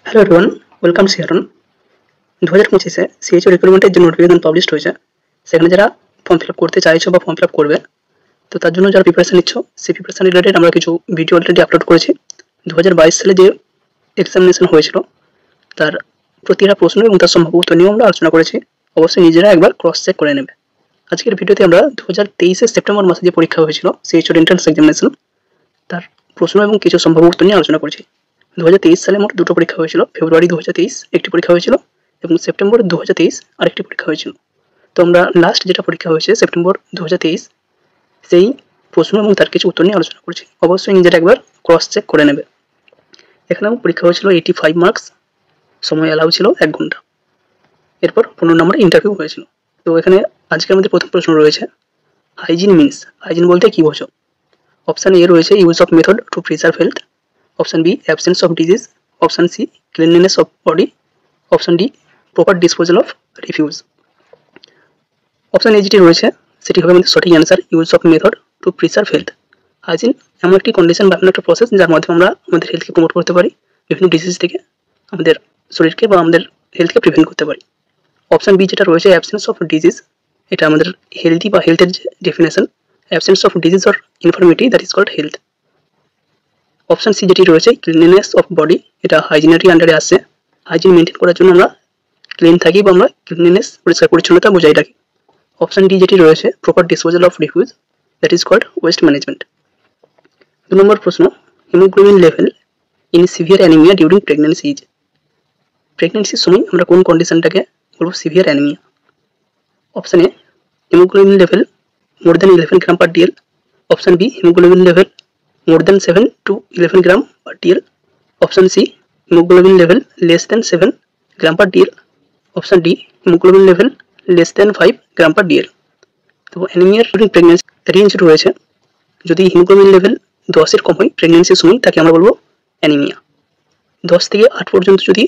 Hello everyone, welcome শিয়ারন। 2025-এ CHO রিক্রুটমেন্টের যে নোটিফিকেশন পাবলিশড হয়েছে, সেখানে যারা ফর্ম ফিল আপ করতে চাইছো বা ফর্ম ফিল আপ করবে, তো তার জন্য যারা প্রিপারেশন নিচ্ছ, সেই প্রিপারেশন রিলেটেড আমরা কিছু ভিডিও অলরেডি আপলোড করেছি। 2022 সালে যে এক্সামিনেশন হয়েছিল তার প্রতিটা প্রশ্ন এবং তার সম্ভাব্য উত্তর নিয়েও আমরা আলোচনা করেছি। অবশ্যই নিজেরা একবার ক্রস চেক করে নেবে। আজকের ভিডিওতে আমরা 2023-এর সেপ্টেম্বর মাসে যে পরীক্ষা হয়েছিল সিএইচও এন্ট্রান্স এক্সামিনেশন, তার প্রশ্ন এবং কিছু সম্ভাব্য উত্তর নিয়ে আলোচনা করেছি। 2023 সালে মোট দুটো পরীক্ষা হয়েছিল। ফেব্রুয়ারি 2023 একটি পরীক্ষা হয়েছিল এবং সেপ্টেম্বর 2023 আরেকটি পরীক্ষা হয়েছিল। তো আমরা লাস্ট যেটা পরীক্ষা হয়েছে সেপ্টেম্বর 2023, সেই প্রশ্ন এবং তার কিছু উত্তর নিয়ে আলোচনা করছি। অবশ্যই নিজেরা একবার ক্রস চেক করে নেবে। এখানেও পরীক্ষা হয়েছিল 85 মার্কস, সময় অ্যালাউ ছিল 1 ঘন্টা। এরপর 15 নম্বরে ইন্টারভিউ হয়েছিল। তো এখানে আজকে আমাদের প্রথম প্রশ্ন রয়েছে, হাইজিন মিনস, হাইজিন বলতে কি বোঝো? অপশান এ রয়েছে use of method to preserve health, option B absence of disease, option C cleanliness of body, option D proper disposal of refuse. Option A যেটি রয়েছে সেটি হবে আমাদের সঠিক answer, use of method to preserve health. Hygiene এমন একটি condition বা এমন একটা প্রসেস যার মাধ্যমে আমরা আমাদের হেলথকে প্রমোট করতে পারি, বিভিন্ন ডিজিজ থেকে আমাদের শরীরকে বা আমাদের হেলথকে প্রিভেন্ট করতে পারি। অপশান বি যেটা রয়েছে অ্যাবসেন্স অফ ডিজিজ, এটা আমাদের হেলদি বা হেলথের যে definition, absence of disease or infirmity that is called health. Option C যেটি রয়েছে ক্লিনলিনেস অফ বডি, এটা হাইজিনেরই আন্ডারে আসে। হাইজিন মেনটেন করার জন্য আমরা ক্লিন থাকি বা আমরা ক্লিনলিনেস পরিষ্কার পরিচ্ছন্নতা বোঝাই রাখি। অপশান ডি যেটি রয়েছে proper disposal of refuse, that is called waste management. 2 number প্রশ্ন, haemoglobin level in severe anaemia during pregnancy is. প্রেগনেন্সির সময় আমরা কোন কন্ডিশনটাকে বলবো severe anaemia? Option A haemoglobin level more than 11 gram per DL, option B haemoglobin level more than 7 to 11 gram per DL, option C hemoglobin level less than 7 gram per DL, option D hemoglobin level less than 5 gram per DL। তো অ্যানিমিয়ার during pregnancy range রয়েছে, যদি haemoglobin level 10-এর কম হয় প্রেগনেন্সির সময় তাকে আমরা বলবো anaemia. 10 থেকে 8 পর্যন্ত যদি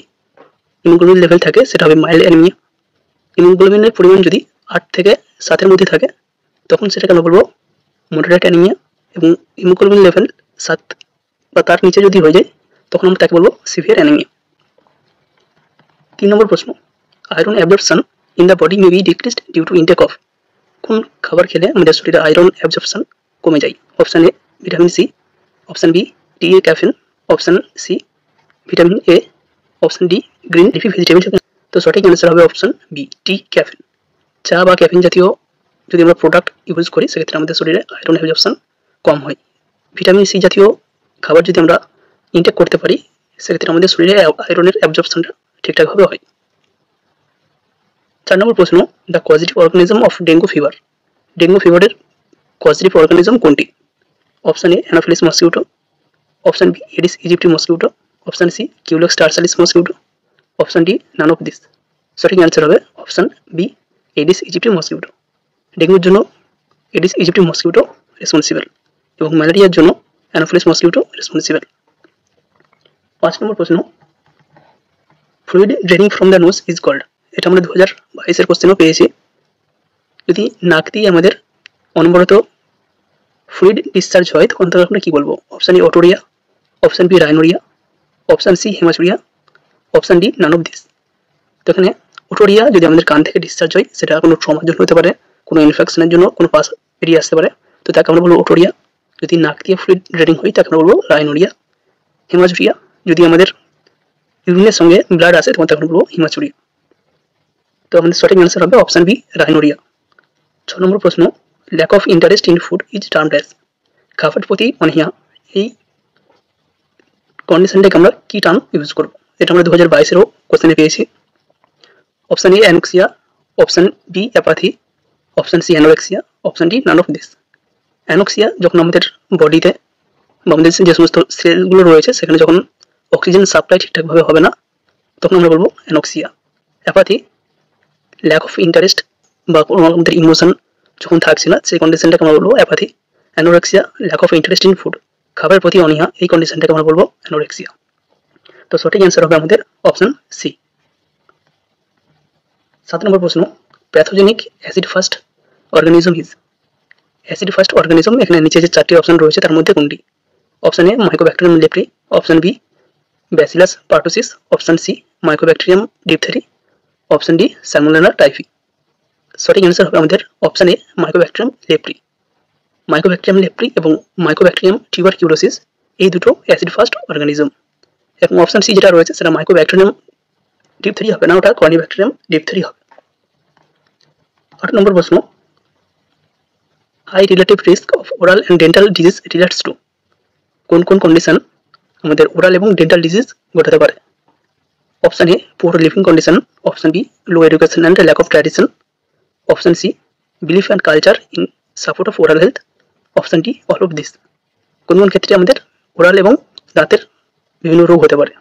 হিমোগ্লোবিন লেভেল থাকে সেটা হবে মাইল্ড অ্যানিমিয়া। হিমোগ্লোবিনের পরিমাণ যদি 8 থেকে 7-এর মধ্যে থাকে তখন সেটাকে আমরা বলবো মডারেট অ্যানিমিয়া, এবং হিমোগ্লোবিন লেভেল 7 বা তার নিচে যদি হয়ে যায় তখন আমরা তাকে বলবো সিভিয়ার অ্যানিমিয়া। 3 নম্বর প্রশ্ন, iron absorption in the body may be decreased due to intake of. কোন খাবার খেলে আমাদের শরীরে আয়রন অ্যাবজর্পশন কমে যায়? Option A vitamin C, option B tea a caffeine, option C vitamin A, option D green leafy vegetable. তো সঠিক answer হবে অপশান বি টি ক্যাফিন। চা বা ক্যাফিন জাতীয় যদি আমরা প্রোডাক্ট ইউজ করি সেক্ষেত্রে আমাদের শরীরে আয়রন অ্যাবজর্পশন কম হয়। ভিটামিন সি জাতীয় খাবার যদি আমরা ইনটেক করতে পারি সেক্ষেত্রে আমাদের শরীরে আয়রনের অ্যাবজর্পশনটা ঠিকঠাকভাবে হয়। 4 নম্বর প্রশ্ন, the causative organism of dengue fever. Dengue ফিভারের কজেটিভ অর্গানিজম কোনটি? Option A Anopheles mosquito, option B Aedes aegypti mosquito, option C Culex tarsalis mosquito, option D none of this. সঠিক অ্যান্সার হবে option B Aedes aegypti mosquito. ডেঙ্গুর জন্য Aedes aegypti mosquito responsible এবং ম্যালেরিয়ার জন্য Anopheles mosquito responsible. 5 number প্রশ্ন, fluid draining from the nose is called. এটা আমরা 2022-এর কোশ্চেনও পেয়েছি। যদি নাক দিয়ে আমাদের অনবরত ফ্লুইড ডিসচার্জ হয় তখন তাকে আমরা কী বলবো? Option A otorrhoea, option B rhinorrhoea, option C haematuria, option D none of this. তো এখানে অটোরিয়া যদি আমাদের কান থেকে ডিসচার্জ হয় সেটা কোনো ট্রমার জন্য হতে পারে, কোনো ইনফেকশনের জন্য, কোনো পাস বেরিয়ে আসতে পারে, তো তাকে আমরা বলবো অটোরিয়া। যদি নাক দিয়ে ফ্লুইড ড্রেনিং হয় তাকে আমরা বলবো রাইনোরিয়া। হেমাচুরিয়া যদি আমাদের ইউরিনের সঙ্গে ব্লাড আসে তখন তাকে আমরা বলবো হিমাচুরিয়া। তো আমাদের সঠিক অ্যান্সার হবে অপশান বি রাইনোরিয়া। 6 নম্বর প্রশ্ন, lack of interest in food is termed as. খাবারের প্রতি অনীহা, এই কন্ডিশনটাকে আমরা কি টার্ম ইউজ করবো? এটা আমরা 2022-এরও কোশ্চেনে পেয়েছি। Option A anoxia, option B apathy, option C anorexia, option D none of this. Anoxia যখন আমাদের বডিতে বা আমাদের যে সমস্ত সেলগুলো রয়েছে সেখানে যখন অক্সিজেন সাপ্লাই ঠিকঠাকভাবে হবে না তখন আমরা বলবো anoxia. Apathy lack of interest বা আমাদের ইমোশন যখন থাকছে না সেই কন্ডিশনটাকে আমরা বলবো apathy. Anorexia lack of interest in food, খাবারের প্রতি অনীহা, এই কন্ডিশনটাকে আমরা বলবো অ্যানোরেক্সিয়া। তো সঠিক অ্যান্সার হবে আমাদের অপশান সি। 7 নম্বর প্রশ্ন, pathogenic acid fast organism is. Acid fast organism এখানে নিচে যে 4টি অপশান রয়েছে তার মধ্যে কোনটি? Option A Mycobacterium leprae, option B Bacillus pertussis, option C Mycobacterium diphtheriae, option D Salmonella typhi. সঠিক অ্যান্সার হবে আমাদের option A Mycobacterium leprae. Mycobacterium leprae এবং মাইকোব্যাকটেরিয়াম টিউবারকিউলোসিস এই দুটো অ্যাসিড ফাস্ট অর্গানিজম। এবং অপশন সি যেটা রয়েছে সেটা মাইকোব্যাকটেরিয়াম ডিপথেরি হবে না, ওটা কর্নিব্যাকটেরিয়াম ডিপথেরি হবে। 8 নম্বর প্রশ্ন, high relative risk of oral and dental disease relates to. কোন কোন কন্ডিশন আমাদের ওরাল এবং ডেন্টাল ডিজিজ ঘটাতে পারে? Option A poor living condition, option B low education and lack of tradition, option C belief and culture in support of oral health, option D all of this. কোন কোন ক্ষেত্রে আমাদের oral এবং দাঁতের বিভিন্ন রোগ হতে পারে?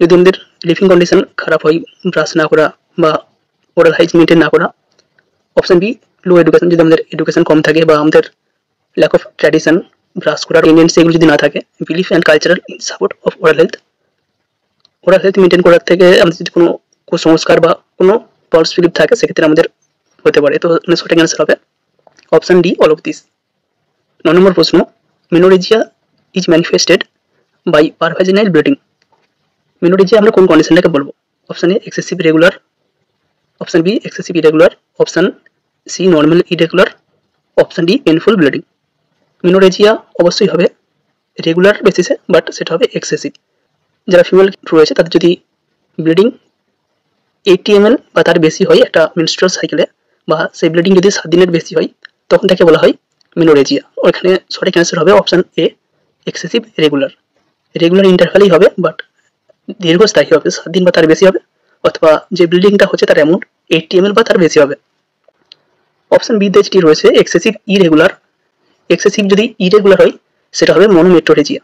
যদি আমাদের লিভিং কন্ডিশন খারাপ হয়, ব্রাশ না করা বা ওরাল হাইজিন মেনটেন না করা, অপশন বি লো এডুকেশন, যদি আমাদের এডুকেশন কম থাকে বা আমাদের ল্যাক অফ ট্র্যাডিশন, ব্রাশ করার টেন্ডেন্সি এগুলো যদি না থাকে, belief and cultural in support of oral health. Oral health maintain করার থেকে আমাদের যদি কোনো কুসংস্কার বা কোনো ফলস বিলিফ থাকে সেক্ষেত্রে আমাদের হতে পারে। তো সঠিক অ্যান্সার হবে option D all of this. 9 number প্রশ্ন, menorrhagia is manifested by per vaginal bleeding. Menorrhagia আমরা কোন কন্ডিশনটাকে বলবো? Option A excessive regular, option B excessive irregular, option C normal irregular, option D painful bleeding. Menorrhagia অবশ্যই হবে regular বেসিসে, but সেটা হবে এক্সেসিভ। যারা ফিমেল রয়েছে তাদের যদি ব্লিডিং 80 ml বা তার বেশি হয় একটা মেনস্ট্রুয়াল সাইকেলে, বা সেই ব্লিডিং যদি 7 দিনের বেশি হয়, তখন তাকে বলা হয় মেনোরেজিয়া। ওখানে সঠিক অ্যান্সার হবে option A excessive regular. Regular ইন্টারভ্যালেই হবে, বাট দীর্ঘস্থায়ী হবে, 7 দিন বা তার বেশি হবে, অথবা যে ব্লিডিংটা হচ্ছে তার অ্যামাউন্ট 80 ml বা তার বেশি হবে। অপশন বি তে যেটি রয়েছে এক্সেসিভ ইরেগুলার, এক্সেসিভ যদি ইরেগুলার হয় সেটা হবে মনোমেট্রোরেজিয়া।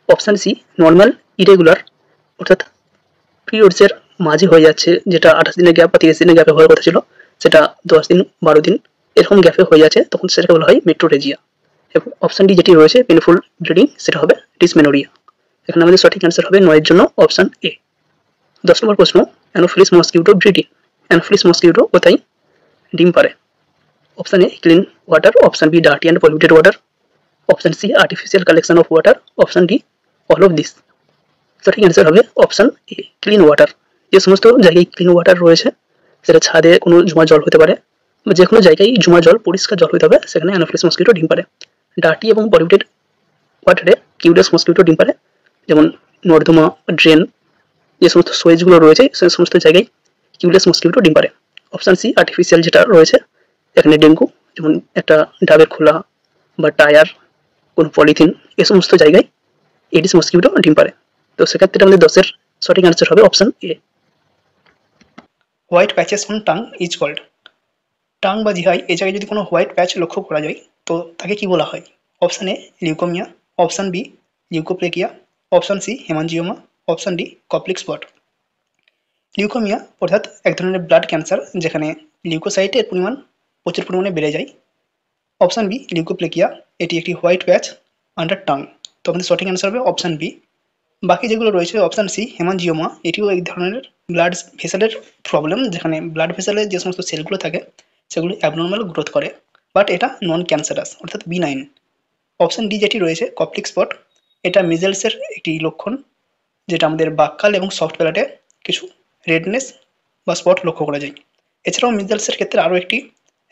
অপশন সি নর্মাল ইরেগুলার, অর্থাৎ পিরিয়ডসের মাঝে হয়ে যাচ্ছে, যেটা 28 দিনের গ্যাপ বা 30 দিনের গ্যাপে হওয়ার কথা ছিল সেটা 10 দিন 12 দিন এরকম গ্যাপে হয়ে যাচ্ছে, তখন সেটাকে বলা হয় মেট্রোরেজিয়া। এবং অপশন ডি যেটি রয়েছে পেনফুল ব্লিডিং, সেটা হবে ডিসমেনোরিয়া। এখানে আমাদের সঠিক অ্যান্সার হবে 9 এর জন্য অপশন এ। 10 নম্বর প্রশ্ন, Anopheles mosquito breeding. Anopheles mosquito কোথায় ডিম পারে? Option A clean water, option B dirty and polluted water, option C artificial collection of water, option D all of this. সঠিক অ্যান্সার হবে option A clean water. যে সমস্ত জায়গায় clean water রয়েছে, সেটা ছাদে কোনো জমা জল হতে পারে বা যে কোনো জায়গায় জমা জল পরিষ্কার জল হতে হবে, সেখানে অ্যানোফিলিস মসকিউটো ডিম পারে। ডার্টি এবং পলিউটেড ওয়াটারে কিউলেস মসকিউটো ডিম পারে, যেমন নর্দমা, ড্রেন, যে সমস্ত সোয়েজগুলো রয়েছে সে সমস্ত জায়গায় কিউলেস মসকিউটো ডিম পারে। অপশন সি আর্টিফিশিয়াল যেটা রয়েছে, এখানে ডেঙ্গু, যেমন একটা ডাবের খোলা বা টায়ার, কোনো পলিথিন, এ সমস্ত জায়গায় এডিস মসকিউটো ডিম পারে। তো সেক্ষেত্রে আমাদের 10-এর সঠিক অ্যান্সার হবে option A. White patches on tongue is called. Tongue বা জিহাই এই জায়গায় যদি কোনো হোয়াইট প্যাচ লক্ষ্য করা যায় তো তাকে কি বলা হয়? Option A leukaemia, option B leukoplakia, option C haemangioma, option D Koplik spot. Leukaemia অর্থাৎ এক ধরনের ব্লাড ক্যান্সার, যেখানে লিউকোসাইটের পরিমাণ প্রচুর পরিমাণে বেড়ে যায়। অপশন বি লিউকোপ্লেকিয়া, এটি একটি হোয়াইট প্যাচ আন্ডার টাং। তো আমাদের সঠিক অ্যান্সার হবে অপশন বি। বাকি যেগুলো রয়েছে অপশন সি হেমানজিওমা, এটিও এক ধরনের ব্লাড ভেসেলের প্রবলেম, যেখানে ব্লাড ভেসেলে যে সমস্ত সেলগুলো থাকে সেগুলো অ্যাবনর্মাল গ্রোথ করে, বাট এটা নন ক্যান্সারাস অর্থাৎ বিনাইন। অপশন ডি যেটি রয়েছে কপ্লিক স্পট, এটা মিজেলসের একটি লক্ষণ, যেটা আমাদের বাক্কাল এবং সফট প্যালেটে কিছু রেডনেস বা স্পট লক্ষ্য করা যায়। এছাড়াও মিজেলসের ক্ষেত্রে আরও একটি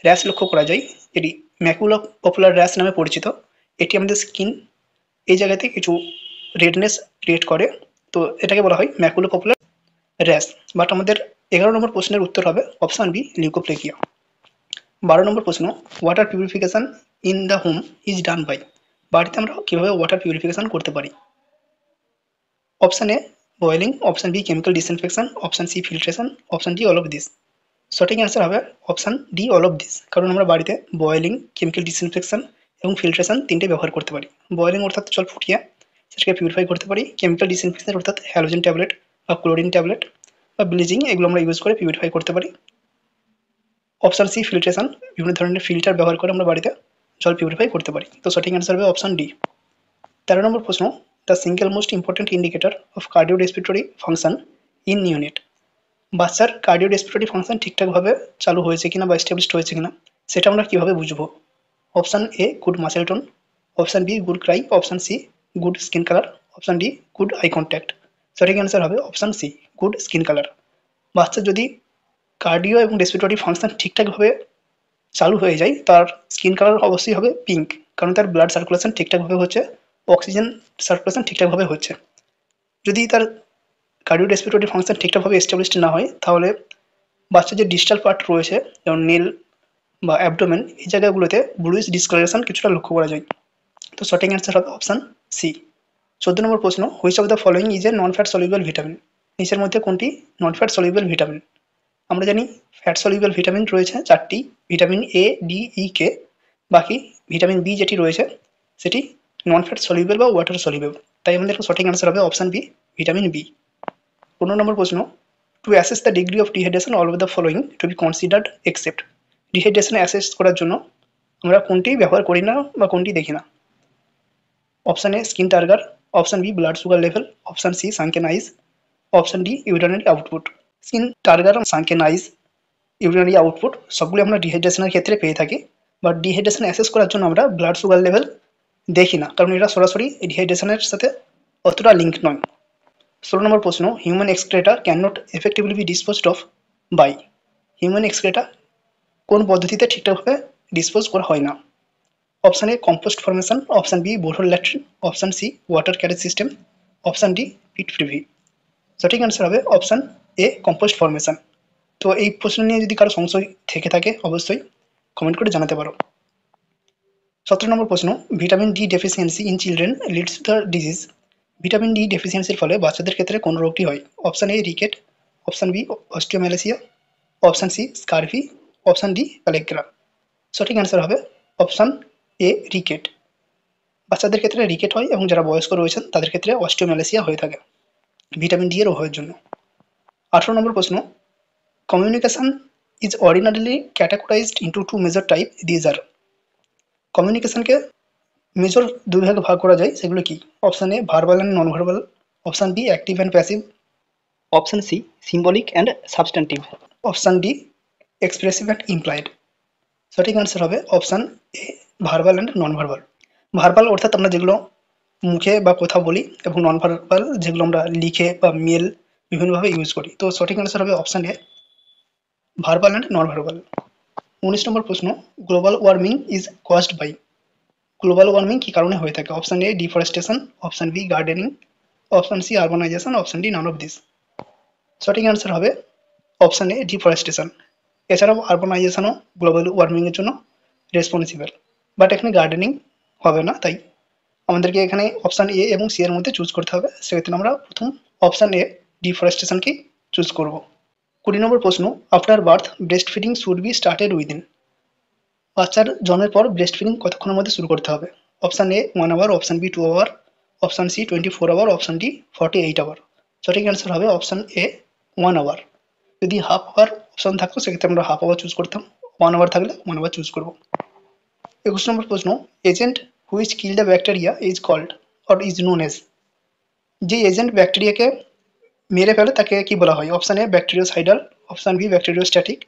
র্যাশ লক্ষ্য করা যায়, এটি ম্যাকুলা পপুলার র্যাশ নামে পরিচিত। এটি আমাদের স্কিন এই জায়গাতে কিছু রেডনেস ক্রিয়েট করে, তো এটাকে বলা হয় ম্যাকুলা পপুলার র্যাশ। বাট আমাদের 11 নম্বর প্রশ্নের উত্তর হবে অপশন বি লিউকোপ্লেকিয়া। 12 নম্বর প্রশ্ন, water purification in the home is done by. বাড়িতে আমরা কীভাবে ওয়াটার পিউরিফিকেশন করতে পারি? Option A boiling, option B chemical disinfection, option C filtration, option D all of this. সঠিক অ্যান্সার হবে option D all of this, কারণ আমরা বাড়িতে বয়েলিং, কেমিক্যাল ডিসইনফেকশন এবং ফিল্ট্রেশন তিনটে ব্যবহার করতে পারি। বয়েলিং অর্থাৎ জল ফুটিয়ে সেটাকে পিউরিফাই করতে পারি, কেমিক্যাল ডিসইনফেকশন অর্থাৎ হ্যালোজেন ট্যাবলেট বা ক্লোরিন ট্যাবলেট বা ব্লিচিং, এগুলো আমরা ইউজ করে পিউরিফাই করতে পারি। অপশন সি ফিল্ট্রেশন, বিভিন্ন ধরনের ফিল্টার ব্যবহার করে আমরা বাড়িতে জল পিউরিফাই করতে পারি। তো সঠিক অ্যান্সার হবে অপশন ডি। 13 নম্বর প্রশ্ন, the single most important indicator of cardio respiratory function in unit. বাচ্চার কার্ডিও রেসপিরেটরি ফাংশন ঠিকঠাকভাবে চালু হয়েছে কিনা বা এস্টাবলিশড হয়েছে কিনা সেটা আমরা কীভাবে বুঝবো? Option A good muscle tone, option B good cry, option C good skin colour, option D good eye contact. সঠিক অ্যান্সার হবে option C, good skin colour. বাচ্চা যদি কার্ডিও এবং রেসপিরেটরি ফাংশন ঠিকঠাকভাবে চালু হয়ে যায়, তার স্কিন কালার অবশ্যই হবে পিঙ্ক, কারণ তার ব্লাড সার্কুলেশন ঠিকঠাকভাবে হচ্ছে, অক্সিজেন সার্কুলেশন ঠিকঠাকভাবে হচ্ছে। যদি তার কার্ডিও রেসপিরেটরি ফাংশন ঠিকঠাকভাবে এস্টাবলিশড না হয়, তাহলে বাচ্চার যে ডিস্টাল পার্ট রয়েছে, যেমন নেল বা অ্যাবডোমেন, এই জায়গাগুলোতে ব্লুইশ ডিসকালারেশন কিছুটা লক্ষ্য করা যায়। তো সঠিক অ্যান্সার হবে অপশান সি। 14 নম্বর প্রশ্ন, which of the following is A non fat soluble vitamin? নিচের মধ্যে কোনটি নন ফ্যাট সলিউবল ভিটামিন? আমরা জানি ফ্যাট সলিউবল ভিটামিন রয়েছে 4টি, ভিটামিন এ, ডি, ই, কে। বাকি ভিটামিন বি যেটি রয়েছে সেটি নন ফ্যাট সলিউবল বা ওয়াটার সলিউবল। তাই আমাদের সঠিক অ্যান্সার হবে option B, vitamin B. 15 number প্রশ্ন, to assess the degree of dehydration all over the following to be considered except. Dehydration assess করার জন্য আমরা কোনটি ব্যবহার করি না বা কোনটি দেখি না? Option A skin turgor, option B blood sugar level, option C sunken eyes, option D urinary output. Skin turgor, sunken eyes, urinary output সবগুলো আমরা ডিহাইড্রেশনের ক্ষেত্রে পেয়ে থাকি, বাট ডিহাইড্রেশন অ্যাসেস করার জন্য আমরা ব্লাড সুগার লেভেল দেখি না, কারণ এটা সরাসরি ডিহাইড্রেশনের সাথে অতটা লিঙ্ক নয়। 16 নম্বর প্রশ্ন, human excreta can not effectively be disposed of by. Human excreta কোন পদ্ধতিতে ঠিকঠাকভাবে ডিসপোজ করা হয় না? Option A compost formation, option B borehole latrine, option C water carriage system, option D pit privy. সঠিক answer হবে option A compost formation. তো এই প্রশ্ন নিয়ে যদি কারো সংশয় থেকে থাকে অবশ্যই কমেন্ট করে জানাতে পারো। 17 নম্বর প্রশ্ন, vitamin D deficiency in children leads to the disease. Vitamin D ডেফিসিয়েন্সির ফলে বাচ্চাদের ক্ষেত্রে কোন রোগটি হয়? Option A ricket, option B osteomalacia, option C scurvy, option D pellagra. সঠিক অ্যান্সার হবে অপশান এ রিকেট। বাচ্চাদের ক্ষেত্রে রিকেট হয় এবং যারা বয়স্ক রয়েছেন তাদের ক্ষেত্রে অস্টিওম্যালেসিয়া হয়ে থাকে ভিটামিন ডি এর অভাবের জন্য। 18 নম্বর প্রশ্ন, communication is ordinarily categorised into two major type, these are. কমিউনিকেশনকে মেজর দুই ভাগে ভাগ করা যায়, সেগুলো কি? Option A verbal and non verbal, option B active and passive, option C symbolic and substantive, option D expressive and employed. সঠিক answer হবে option A verbal and non verbal. Verbal অর্থাৎ আমরা যেগুলো মুখে বা কথা বলি, এবং নন ভার্বাল যেগুলো আমরা লিখে বা মেল বিভিন্নভাবে ইউজ করি। তো সঠিক অ্যান্সার হবে option A verbal and non verbal. 19 number প্রশ্ন, global warming is caused by. Global warming কী কারণে হয়ে থাকে? Option A deforestation, option B gardening, option C urbanisation, option D none of this. সঠিক অ্যান্সার হবে অপশান এ ডিফরেস্টেশন। এছাড়াও আরবানাইজেশনও global ওয়ার্মিংয়ের জন্য রেসপন্সিবল, বাট এখানে গার্ডেনিং হবে না, তাই আমাদেরকে এখানে অপশান এ এবং সি এর মধ্যে চুজ করতে হবে। সেক্ষেত্রে আমরা প্রথম অপশান এ ডিফরেস্টেশনকে চুজ করব। 20 নম্বর প্রশ্ন, after birth breast feeding should be started within. বাচ্চার জন্মের পর ব্রেস্ট ফিডিং কতক্ষণের মধ্যে শুরু করতে হবে? Option A 1 hour, option B 2 hour, option C 24 hour, option D 48 hour. সঠিক অ্যান্সার হবে অপশান এ 1 আওয়ার। যদি হাফ আওয়ার অপশান থাকতো সেক্ষেত্রে আমরা হাফ আওয়ার চুজ করতাম, 1 আওয়ার থাকলে 1 আওয়ার চুজ করব। 21 নম্বর প্রশ্ন, agent which kill the bacteria is called or is known as. যে এজেন্ট ব্যাকটেরিয়াকে মেরে ফেলে তাকে কি বলা হয়? Option A bacteriocidal, option B bacteriostatic,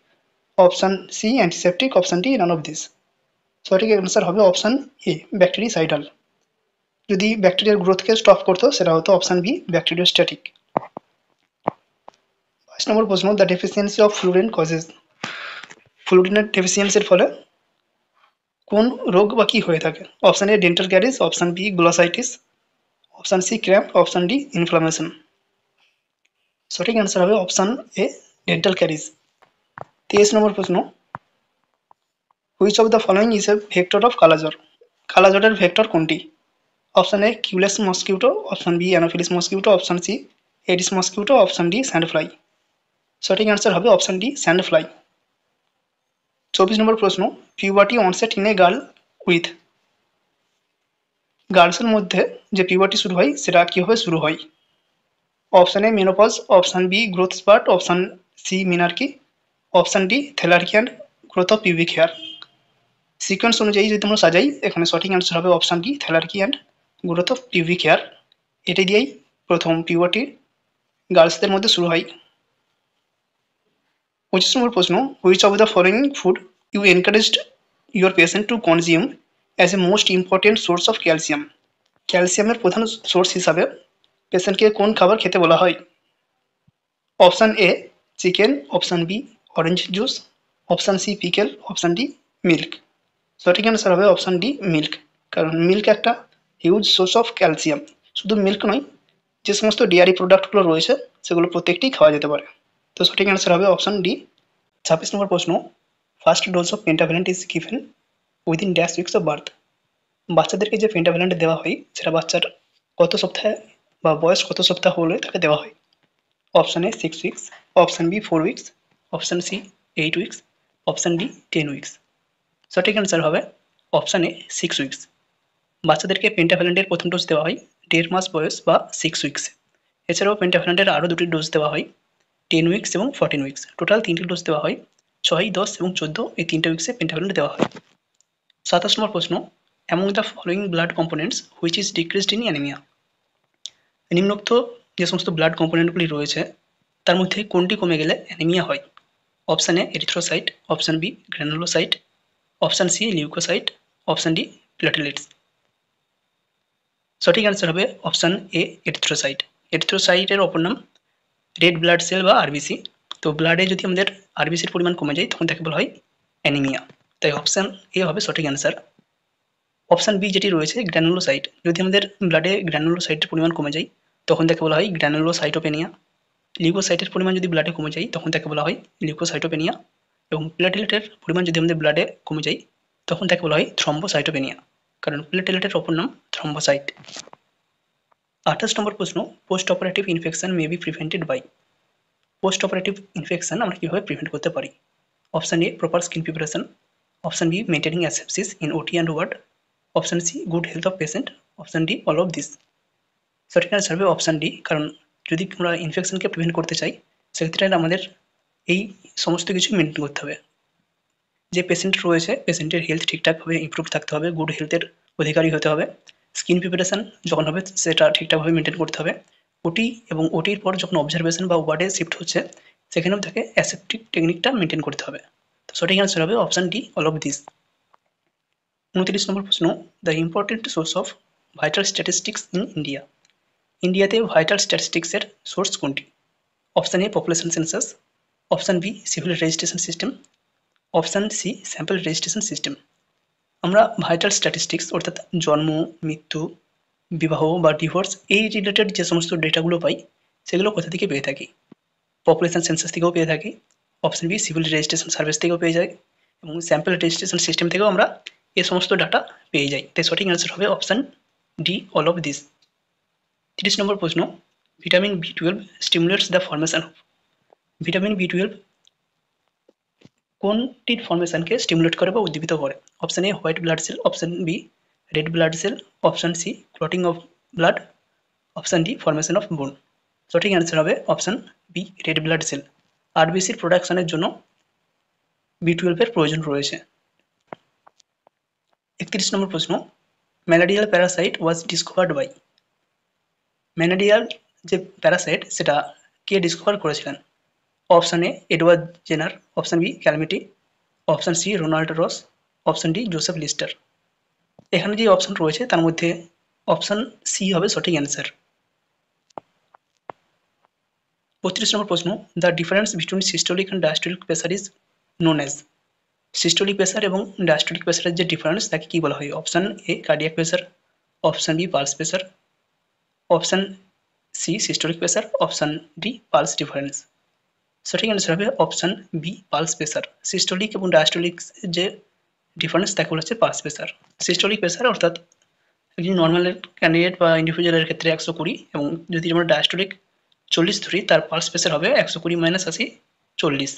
option C antiseptic, option D none of this. সঠিক অ্যান্সার হবে অপশান এ ব্যাকটেরিসাইডাল। যদি ব্যাকটেরিয়ার গ্রোথকে স্টপ করতো সেটা হতো অপশান বি ব্যাকটেরিওস্ট্যাটিক। 22 নম্বর প্রশ্ন, the deficiency of fluorine causes. ফ্লুরিনের ডেফিসিয়েন্সির ফলে কোন রোগ বা কি হয়ে থাকে? Option A dental caries, option B glossitis, option C cramp, option D inflammation. সঠিক অ্যান্সার হবে option A dental caries. 23 number প্রশ্ন, which of the following is a vector of কালাজ্বর। কালাজ্বরের ভেক্টর কোনটি? Option A Culex mosquito, option B Anopheles mosquito, option C Aedes mosquito, option D sand fly. সঠিক answer হবে option D sand fly. 24 number প্রশ্ন, puberty onset in a girl with. গার্লসের মধ্যে যে puberty শুরু হয় সেটা কীভাবে শুরু হয়? Option A menopause, option B growth spurt, option C menarche, option D thelarche and growth of pubic hair. Sequence অনুযায়ী যদি আমরা সাজাই, এখানে সঠিক অ্যান্সার হবে option D thelarche and growth of pubic hair. এটি দিয়েই প্রথম পিউবার্টি গার্লসদের মধ্যে শুরু হয়। 25 নম্বর প্রশ্ন, which of the following food you encouraged your patient to consume as a most important source of calcium. ক্যালসিয়ামের প্রধান সোর্স হিসাবে পেশেন্টকে কোন খাবার খেতে বলা হয়? Option A chicken, option B orange juice, option C pickle, option D milk. সঠিক অ্যান্সার হবে অপশান ডি মিল্ক, কারণ মিল্ক একটা হিউজ সোর্স অফ ক্যালসিয়াম। শুধু মিল্ক নয়, যে সমস্ত ডেয়ারি প্রোডাক্টগুলো রয়েছে সেগুলো প্রত্যেকটি খাওয়া যেতে পারে। তো সঠিক অ্যান্সার হবে অপশান ডি। 26 নম্বর প্রশ্ন, first dose of pentavalent is given within dash weeks of birth. বাচ্চাদেরকে যে পেন্টাভ্যালেন্ট দেওয়া হয় সেটা বাচ্চার কত সপ্তাহে বা বয়স কত সপ্তাহ হলে তাকে দেওয়া হয়? Option A 6 weeks, option B 4 weeks, option C 8 weeks, option D 10 weeks. সঠিক অ্যান্সার হবে অপশান এ 6 উইকস। বাচ্চাদেরকে পেন্টাভ্যালেন্টের প্রথম ডোজ দেওয়া হয় 1.5 মাস বয়স বা 6 উইকসে। এছাড়াও পেন্টাভ্যালেন্টের আরও দুটি ডোজ দেওয়া হয় 10 উইকস এবং 14 উইকস। টোটাল তিনটি ডোজ দেওয়া হয় 6, 10 এবং 14, এই তিনটে উইকসে পেন্টাভ্যালেন্ট দেওয়া হয়। 27 নম্বর প্রশ্ন, among the following blood components which is decreased in anaemia. নিম্নোক্ত যে সমস্ত ব্লাড কম্পোনেন্টগুলি রয়েছে তার মধ্যে কোনটি কমে গেলে অ্যানিমিয়া হয়? Option A erythrocyte, option B granulocyte, option C leucocyte, option D platelets. সঠিক অ্যান্সার হবে অপশান এ এরিথ্রোসাইট। এরিথ্রোসাইটের অপর নাম রেড ব্লাড সেল বা আরবিসি। তো ব্লাডে যদি আমাদের আরবিসির পরিমাণ কমে যায় তখন তাকে বলা হয় অ্যানিমিয়া। তাই অপশান এ হবে সঠিক অ্যান্সার। অপশান বি যেটি রয়েছে গ্র্যানুলোসাইট, যদি আমাদের ব্লাডে গ্র্যানুলোসাইটের পরিমাণ কমে যায় তখন তাকে বলা হয় গ্র্যানুলোসাইটোপেনিয়া। লিউকোসাইটের পরিমাণ যদি ব্লাডে কমে যায় তখন তাকে বলা হয় লিউকোসাইটোপেনিয়া। এবং প্লেটলেটের পরিমাণ যদি আমাদের ব্লাডে কমে যায় তখন তাকে বলা হয় থ্রম্বোসাইটোপেনিয়া, কারণ প্লেটলেটের অপর নাম থ্রম্বোসাইট। 28 নম্বর প্রশ্ন, post operative infection may be prevented by. Post operative infection আমরা কীভাবে প্রিভেন্ট করতে পারি? Option A proper skin preparation, option B maintaining asepsis in OT and ward, option C good health of patient, option D all of this. সঠিক answer হবে option D, কারণ যদি আমরা ইনফেকশনকে prevent করতে চাই সেক্ষেত্রে আমাদের এই সমস্ত কিছু মেনটেন করতে হবে। যে পেশেন্ট রয়েছে পেশেন্টের হেলথ ঠিকঠাকভাবে ইমপ্রুভ থাকতে হবে, গুড হেলথের অধিকারী হতে হবে। স্কিন প্রিপারেশন যখন হবে সেটা ঠিকঠাকভাবে মেনটেন করতে হবে। ওটি এবং ওটির পর যখন অবজারভেশন বা ওয়ার্ডে শিফট হচ্ছে সেখানেও তাকে অ্যাসেপ্টিক টেকনিকটা মেনটেন করতে হবে। তো সঠিক অ্যান্সার হবে option D all of this. 29 number প্রশ্ন, the important source of vital statistics in India. ইন্ডিয়াতে ভাইটাল স্ট্যাটিস্টিক্সের সোর্স কোনটি? Option A population census, option B civil registration system, option C sample registration system. আমরা vital statistics অর্থাৎ জন্ম, মৃত্যু, বিবাহ বা ডিভোর্স এই রিলেটেড যে সমস্ত ডেটাগুলো পাই সেগুলো কোথা থেকে পেয়ে থাকি? পপুলেশন সেন্সাস থেকেও পেয়ে থাকি, option B civil registration service থেকেও পেয়ে যাই, এবং স্যাম্পল রেজিস্ট্রেশন সিস্টেম থেকেও আমরা এই সমস্ত ডাটা পেয়ে যাই। তাই সঠিক অ্যান্সার হবে option D all of this. 30 number প্রশ্ন, vitamin B12 stimulates the formation of. Vitamin B12 কোনটির ফর্মেশনকে স্টিমুলেট করে বা উদ্দীপিত করে? Option A white blood cell, option B red blood cell, option C clotting of blood, option D formation of bone. সঠিক answer হবে option B red blood cell. আরবিসির প্রোডাকশনের জন্য B12 এর প্রয়োজন রয়েছে। 31 নম্বর প্রশ্ন, malarial parasite was discovered by. ম্যালারিয়াল যে প্যারাসাইট সেটা কে ডিসকভার করেছিলেন? Option A Edward Jenner, option B Calmette, option C Ronald Ross, option D Joseph Lister. এখানে যে অপশান রয়েছে তার মধ্যে অপশান সি হবে সঠিক অ্যান্সার। 32 নম্বর প্রশ্ন, the difference between systolic and diastolic pressure is known as. Systolic pressure এবং diastolic প্রেসারের যে ডিফারেন্স তাকে কি বলা হয়? Option A cardiac pressure, option B pulse pressure, option C systolic pressure, option D pulse difference. সঠিক answer হবে option B pulse pressure. Systolic এবং ডায়াস্টোলিক যে ডিফারেন্স তাকে বলা হচ্ছে পালস প্রেসার। সিস্টোলিক প্রেসার অর্থাৎ একজন নর্মাল ক্যান্ডিডেট বা ইন্ডিভিজুয়ালের ক্ষেত্রে 120, এবং যদি আমরা ডায়াস্টোলিক 40 ধরি তার পালস প্রেসার হবে 120 - 80 40।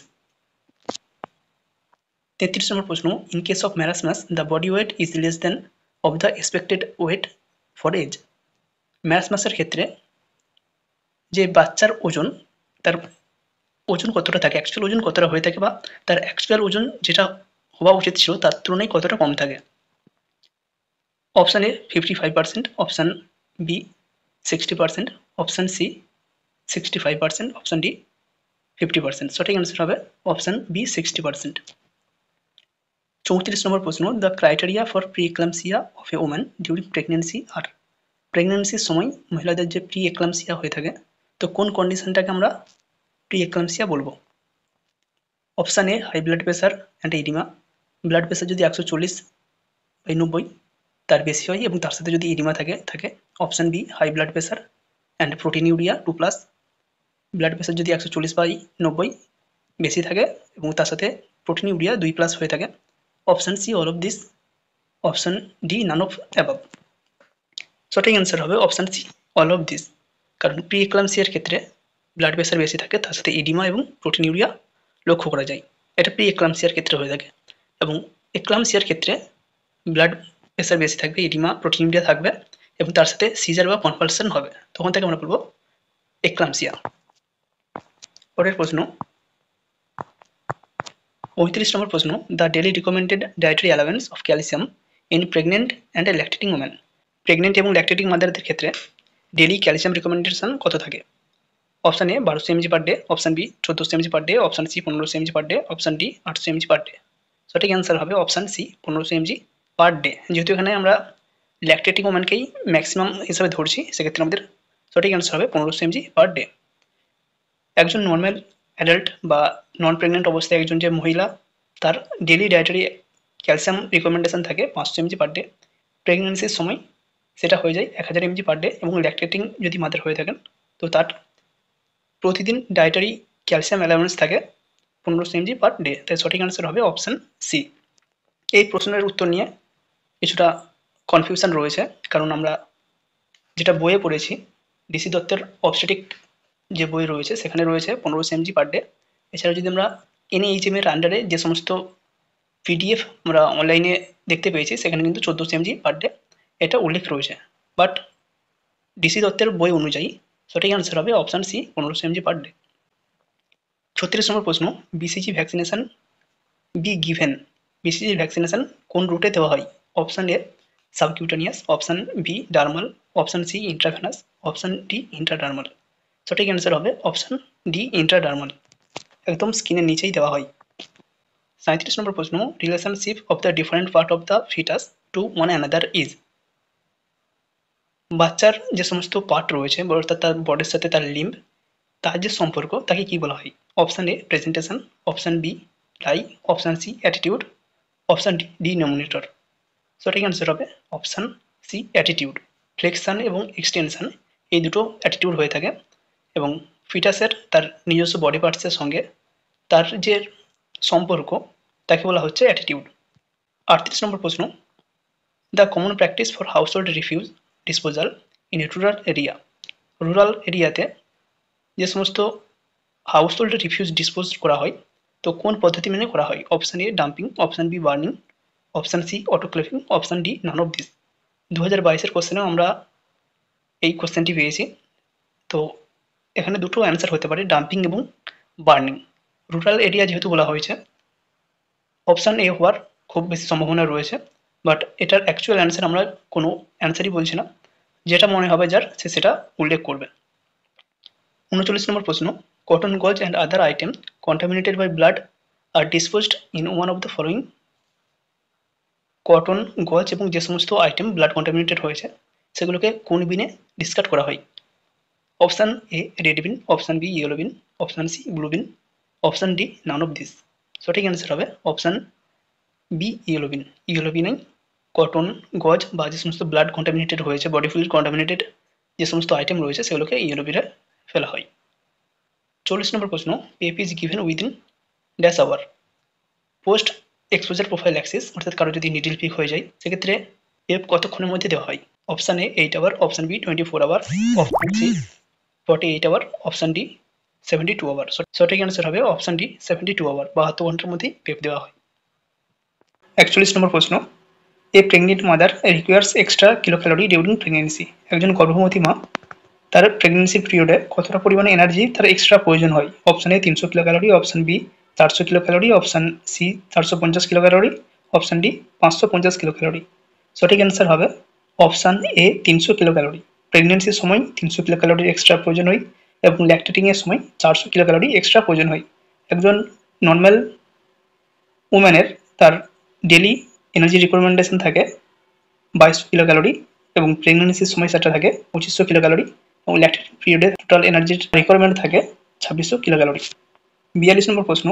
33 নম্বর প্রশ্ন, in case of marasmus the body weight is less than of the expected weight for age. ম্যারাসমাসের ক্ষেত্রে যে বাচ্চার ওজন, তার ওজন কতটা থাকে, অ্যাকচুয়াল ওজন কতটা হয়ে থাকে, বা তার অ্যাকচুয়াল ওজন যেটা হওয়া উচিত ছিল তার তুলনায় কতটা কম থাকে? Option A 55%, option B 60%, option C 65%, option D 50%। সঠিক অ্যান্সার হবে অপশান বি 60%। 34 নম্বর প্রশ্ন, the criteria for pre eclampsia of a woman during pregnancy are. প্রেগন্যান্সির সময় মহিলাদের যে প্রি এক্লাম্পসিয়া হয়ে থাকে, তো কোন কন্ডিশনটাকে আমরা প্রি এক্লাম্পসিয়া বলবো? Option A high blood pressure and oedema, blood pressure যদি 140/90 তার বেশি হয় এবং তার সাথে যদি এডিমা থাকে। Option B high blood pressure and proteinuria 2+, blood pressure যদি 140/90 বেশি থাকে এবং তার সাথে প্রোটিনিউরিয়া 2+ হয়ে থাকে। Option C all of this, option D none of above. সঠিক অ্যান্সার হবে option C all of this, কারণ প্রি এক্লাম্পসিয়ার ক্ষেত্রে ব্লাড প্রেশার বেশি থাকে, তার সাথে এডিমা এবং প্রোটিনিউরিয়া লক্ষ্য করা যায়। এটা প্রি এক্লাম্পসিয়ার ক্ষেত্রে হয়ে থাকে। এবং এক্লাম্পসিয়ার ক্ষেত্রে ব্লাড প্রেশার বেশি থাকবে, এডিমা প্রোটিনিউরিয়া থাকবে এবং তার সাথে সিজার বা কনভালশন হবে, তখন থেকে আমরা বলবো এক্লাম্পসিয়া। পরের প্রশ্ন 35 নম্বর প্রশ্ন, the daily recommended dietary allowance of calcium in pregnant and lactating women. Pregnant এবং ল্যাকটেটিং মাদারদের ক্ষেত্রে ডেলি ক্যালসিয়াম রিকমেন্ডেশন কত থাকে? Option A 1200 mg per day, option B 1400 mg per day, option C 1500 mg per day, option D 800 mg per day. সঠিক answer হবে option C 1500 mg per day. যেহেতু এখানে আমরা ল্যাকটেটিং ওমেনকেই ম্যাক্সিমাম হিসাবে ধরছি, সেক্ষেত্রে আমাদের সঠিক অ্যান্সার হবে 1500 mg পার ডে। একজন নর্মাল অ্যাডাল্ট বা নন প্রেগনেন্ট অবস্থায় একজন যে মহিলা, তার ডেলি ডায়েটারি ক্যালসিয়াম রিকমেন্ডেশন থাকে 500 mg পার ডে। প্রেগনেন্সির সময় সেটা হয়ে যায় 1000 mg পার ডে এবং ল্যাকটেটিং যদি মাদার হয়ে থাকেন তো তার প্রতিদিন ডায়েটারি ক্যালসিয়াম অ্যালাউন্স থাকে 1500 mg পার ডে। তাই সঠিক অ্যান্সার হবে অপশান সি। এই প্রশ্নের উত্তর নিয়ে কিছুটা কনফিউশন রয়েছে, কারণ আমরা যেটা বইয়ে পড়েছি, ডিসি দত্তের অবস্টেটিক যে বই রয়েছে সেখানে রয়েছে 1500 mg পার ডে। এছাড়া যদি আমরা NHM এর আন্ডারে যে সমস্ত PDF আমরা অনলাইনে দেখতে পেয়েছি সেখানে কিন্তু 1400 mg পার ডে এটা উল্লেখ রয়েছে। বাট ডিসি দত্তের বই অনুযায়ী সঠিক অ্যান্সার হবে option C 1500 mg per day. 36 number প্রশ্ন, BCG vaccination be given, BCG vaccination কোন রুটে দেওয়া হয়? Option A subcutaneous, option B dermal, option C intravenous, option D intradermal. সঠিক অ্যান্সার হবে অপশান ডি ইন্ট্রাডার্মাল, একদম স্কিনের নিচেই দেওয়া হয়। 37 নম্বর প্রশ্ন, relationship of the different part of the foetus to one another is. বাচ্চার যে সমস্ত পার্ট রয়েছে, অর্থাৎ তার বডির সাথে তার লিম্ব, তার যে সম্পর্ক তাকে কি বলা হয়? Option A presentation, option B lie, option C attitude, option D denominator. সঠিক অ্যান্সার হবে অপশান সি অ্যাটিটিউড। ফ্লেক্সান এবং এক্সটেনশন এই দুটো অ্যাটিটিউড হয়ে থাকে এবং ফিটাসের তার নিজস্ব বডি পার্টসের সঙ্গে তার যে সম্পর্ক তাকে বলা হচ্ছে অ্যাটিটিউড। 38 নম্বর প্রশ্ন, the common practice for house hold refuse disposal in rural area. Rural এরিয়াতে যে সমস্ত হাউস হোল্ড রিফিউজ ডিসপোজ করা হয় তো কোন পদ্ধতি মেনে করা হয়? Option A dumping, option B burning, option C autoclaving, option D none of this. 2022-এর কোশ্চেনেও আমরা এই কোশ্চেনটি পেয়েছি। তো এখানে দুটো অ্যান্সার হতে পারে, ডাম্পিং এবং বার্নিং। রুরাল এরিয়া যেহেতু বলা হয়েছে, অপশান এ হওয়ার খুব বেশি সম্ভাবনা রয়েছে, বাট এটার অ্যাকচুয়াল অ্যান্সার আমরা কোনো অ্যান্সারই বলছি না, যেটা মনে হবে যার সে সেটা উল্লেখ করবে। 39 নম্বর প্রশ্ন, cotton gauze and other item contaminated by blood are disposed in one of the following. Cotton gauze এবং যে সমস্ত আইটেম ব্লাড কন্টামিনেটেড হয়েছে সেগুলোকে কোন বিনে ডিসকার্ড করা হয়? Option A red bin, option B yellow bin, option C blue bin, option D none of this. সঠিক অ্যান্সার হবে option B yellow bin. Yellow বিনেই কটন গজ বা যে সমস্ত ব্লাড কন্টামিনেটেড হয়েছে, বডি ফ্লুইড কন্টামিনেটেড যে সমস্ত আইটেম রয়েছে সেগুলোকে ইয়েলো বিনে ফেলা হয়। 40 নম্বর প্রশ্ন, PEP is given within dash hour. Post exposure prophylaxis অর্থাৎ কারো যদি নিডল পিক হয়ে যায় সেক্ষেত্রে পেপ কতক্ষণের মধ্যে দেওয়া হয়? Option A 8 hour, option B 24 hour, option C 48 hour, option D 72 hour. সঠিক অ্যান্সার হবে অপশান ডি 72 আওয়ার, 72 ঘন্টার মধ্যেই পেপ দেওয়া হয়। 41 নম্বর প্রশ্ন, a pregnant mother requires extra kilo calorie during pregnancy. একজন গর্ভবতী মা তার প্রেগনেন্সি পিরিয়ডে কতটা পরিমাণে এনার্জি তার এক্সট্রা প্রয়োজন হয়? Option A 300 kilo calorie, option B 400 kilo calorie, option C 450 kilo calorie, option D 550 kilo calorie. সঠিক অ্যান্সার হবে অপশান এ 300 কিলো ক্যালোরি। প্রেগনেন্সির সময় 300 কিলো ক্যালোরির এক্সট্রা প্রয়োজন হয় এবং ল্যাকটেটিংয়ের সময় 400 কিলো ক্যালোরি এক্সট্রা প্রয়োজন হয়। একজন নর্মাল উম্যানের তার ডেলি এনার্জি রিকমেন্ডেশন থাকে 2200 কিলো ক্যালোরি এবং প্রেগন্যান্সির সময় সেটা থাকে 2500 কিলো ক্যালোরি এবং ল্যাকটেশন পিরিয়ডে টোটাল এনার্জির রিকোয়ারমেন্ট থাকে 2600 কিলো ক্যালোরি। 42 নম্বর প্রশ্ন,